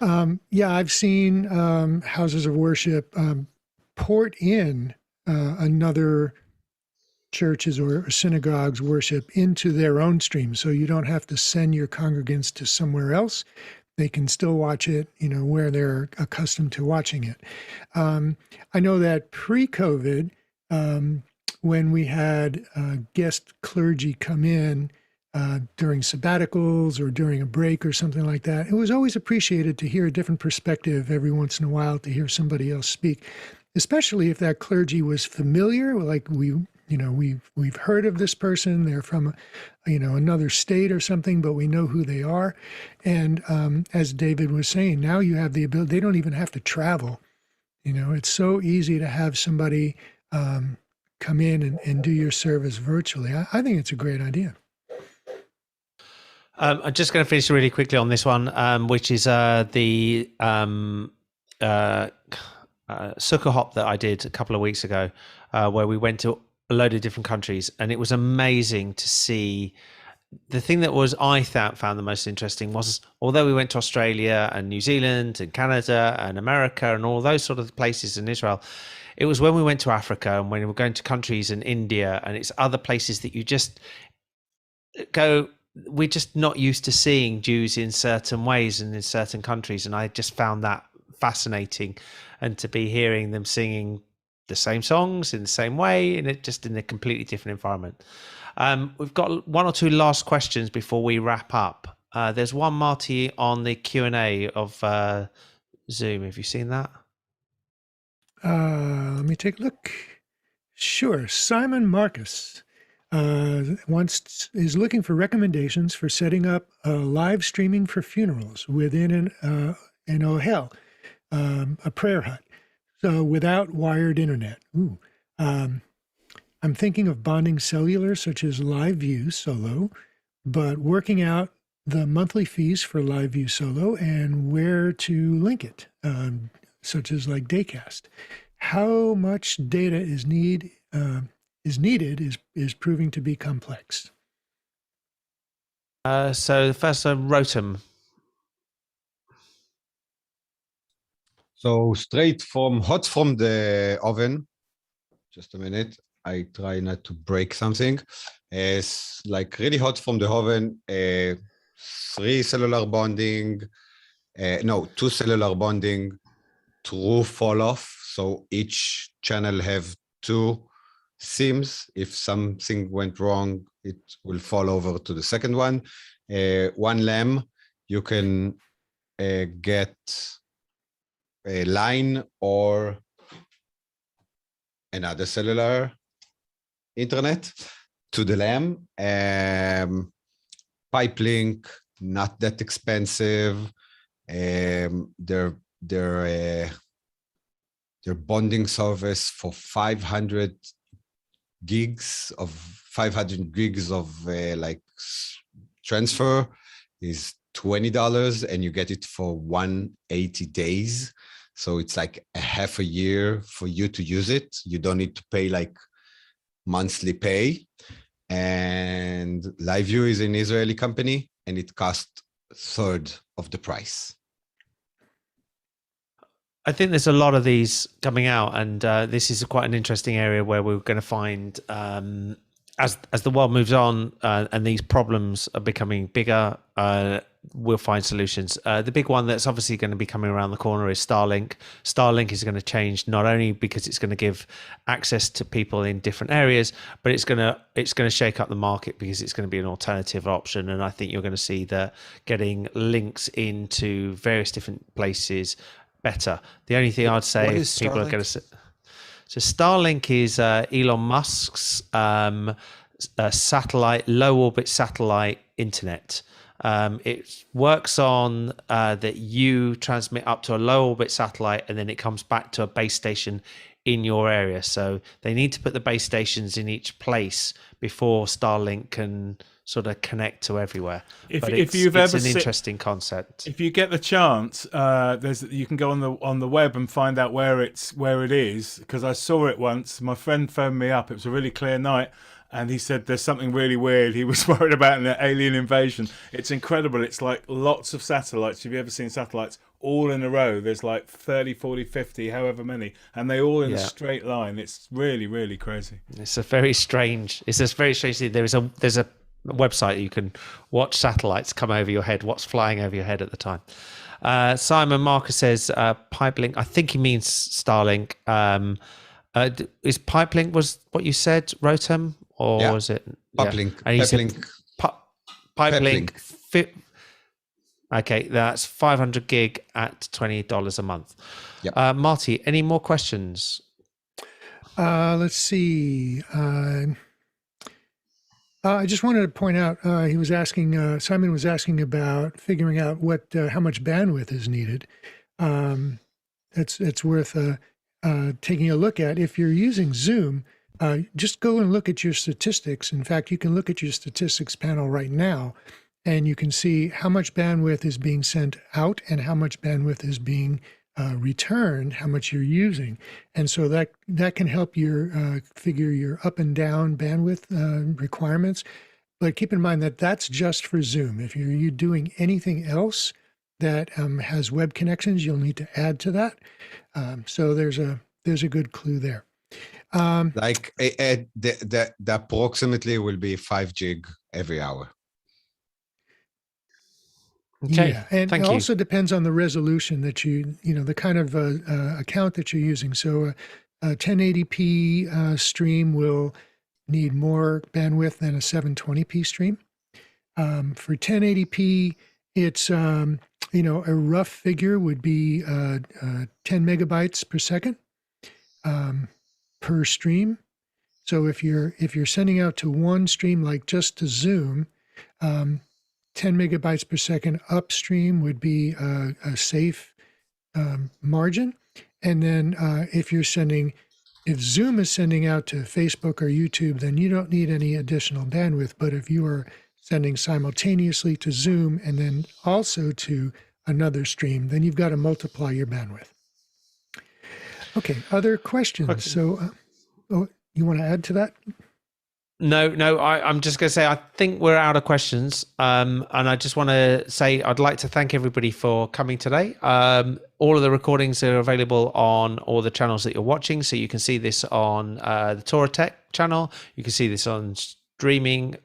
Yeah, I've seen houses of worship port in another churches or synagogues worship into their own stream. So you don't have to send your congregants to somewhere else. They can still watch it, where they're accustomed to watching it. I know that pre-COVID, when we had guest clergy come in during sabbaticals or during a break or something like that, it was always appreciated to hear a different perspective every once in a while, to hear somebody else speak, especially if that clergy was familiar, like we've heard of this person, they're from, another state or something, but we know who they are. And as David was saying, now you have the ability, they don't even have to travel. It's so easy to have somebody come in and do your service virtually. I think it's a great idea. I'm just going to finish really quickly on this one, which is the Sukkah hop that I did a couple of weeks ago, where we went to a load of different countries, and it was amazing to see. The thing that I found the most interesting was, although we went to Australia and New Zealand and Canada and America and all those sort of places in Israel, it was when we went to Africa and when we were going to countries in India, and it's other places that you just go, we're just not used to seeing Jews in certain ways and in certain countries. And I just found that fascinating, and to be hearing them singing the same songs in the same way, and it just in a completely different environment. We've got one or two last questions before we wrap up. There's one, Marty, on the Q&A of Zoom. Have you seen that? Let me take a look. Sure. Simon Marcus is looking for recommendations for setting up live streaming for funerals within an ohel, a prayer hut, so without wired internet. Ooh. I'm thinking of bonding cellular, such as Live View Solo, but working out the monthly fees for Live View Solo and where to link it, such as like Daycast. How much data is needed is proving to be complex. So the first one, Rotem. So straight hot from the oven. Just a minute. I try not to break something. It's like really hot from the oven. 2 cellular bonding, true fall off. So each channel have 2 SIMs. If something went wrong, it will fall over to the second one. 1 LAN, you can get a line or another cellular internet to the LAN. Pipe link, not that expensive. Their bonding service for 500 gigs of transfer is $20, and you get it for 180 days. So it's like a half a year for you to use it. You don't need to pay like monthly pay. And LiveView is an Israeli company, and it costs 1/3 of the price. I think there's a lot of these coming out, and this is quite an interesting area where we're going to find, as the world moves on and these problems are becoming bigger, we'll find solutions. The big one that's obviously going to be coming around the corner is Starlink. Starlink is going to change, not only because it's going to give access to people in different areas, but it's going to shake up the market because it's going to be an alternative option. And I think you're going to see that getting links into various different places better. The only thing I'd say is people are going to say, so Starlink is Elon Musk's satellite, low orbit satellite internet. It works on that you transmit up to a low orbit satellite, and then it comes back to a base station in your area. So they need to put the base stations in each place before Starlink can sort of connect to everywhere. It's an interesting concept. If you get the chance, you can go on the web and find out where it is, because I saw it once. My friend phoned me up. It was a really clear night, and he said there's something really weird. He was worried about an alien invasion. It's incredible. It's like lots of satellites. Have you ever seen satellites all in a row? There's like 30, 40, 50, however many, and they all in a straight line. It's really, really crazy. It's a very strange thing. There's a website you can watch satellites come over your head, what's flying over your head at the time. Simon Marcus says Pipelink. I think he means Starlink. Is Pipelink was what you said, Rotem, or was it Pipelink? Pipelink. Okay, that's 500 gig at $20 a month. Yep. Marty, any more questions? Let's see. I just wanted to point out, Simon was asking about figuring out how much bandwidth is needed. It's worth taking a look at. If you're using Zoom, just go and look at your statistics. In fact, you can look at your statistics panel right now, and you can see how much bandwidth is being sent out and how much bandwidth is being return how much you're using, and so that can help your figure your up and down bandwidth requirements. But keep in mind that that's just for Zoom. If you're doing anything else that has web connections, you'll need to add to that. So there's a good clue there. Like the approximately will be 5 gig every hour. Okay, yeah, and thank it you. also depends on the resolution that the kind of account that you're using. So a 1080p stream will need more bandwidth than a 720p stream. For 1080p, it's a rough figure would be 10 megabytes per second per stream. So if you're sending out to one stream, like just to Zoom, 10 megabytes per second upstream would be a safe margin. And then if Zoom is sending out to Facebook or YouTube, then you don't need any additional bandwidth. But if you are sending simultaneously to Zoom and then also to another stream, then you've got to multiply your bandwidth. Okay, other questions? Okay. So, you want to add to that? No, I'm just going to say I think we're out of questions, and I just want to say I'd like to thank everybody for coming today. All of the recordings are available on all the channels that you're watching, so you can see this on the Torah Tech channel, you can see this on streaming.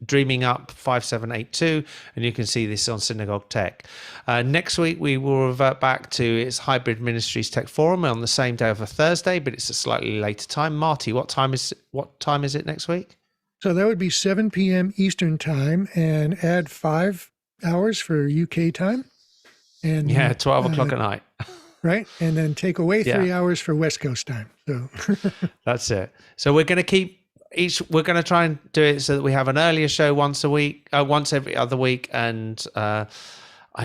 Dreaming Up 5782, and you can see this on Synagogue Tech. Next week we will revert back to its Hybrid Ministries Tech Forum on the same day of a Thursday, but it's a slightly later time. Marty, what time is it next week? So that would be 7 p.m. Eastern time, and add 5 hours for UK time. And 12 o'clock at night. Right, and then take away 3 hours for West Coast time. So that's it. So we're going to try and do it so that we have an earlier show once every other week, and I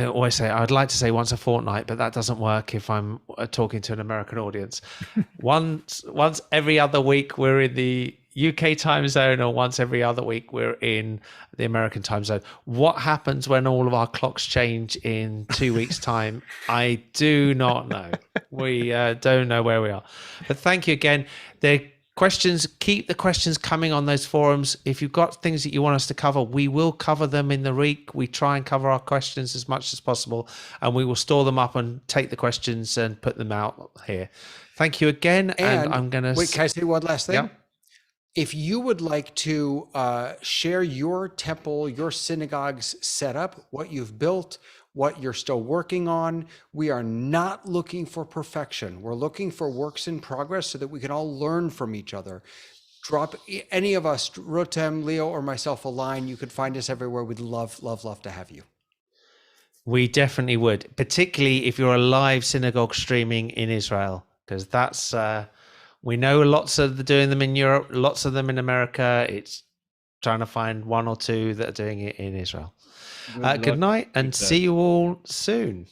always say I'd like to say once a fortnight, but that doesn't work if I'm talking to an American audience. once every other week we're in the UK time zone, or once every other week we're in the American time zone. What happens when all of our clocks change in 2 weeks' time? I do not know. We don't know where we are. But thank you again. Keep the questions coming on those forums. If you've got things that you want us to cover, we will cover them in the week. We try and cover our questions as much as possible, and we will store them up and take the questions and put them out here. Thank you again. And I'm going to... Wait, can I say one last thing? Yeah. If you would like to share your temple, your synagogue's setup, what you've built, what you're still working on, we are not looking for perfection. We're looking for works in progress so that we can all learn from each other. Drop any of us, Rotem, Leo, or myself, a line. You could find us everywhere. We'd love to have you. We definitely would, particularly if you're a live synagogue streaming in Israel, because that's... we know lots of doing them in Europe, lots of them in America. It's trying to find one or two that are doing it in Israel. Good night, and see you all soon.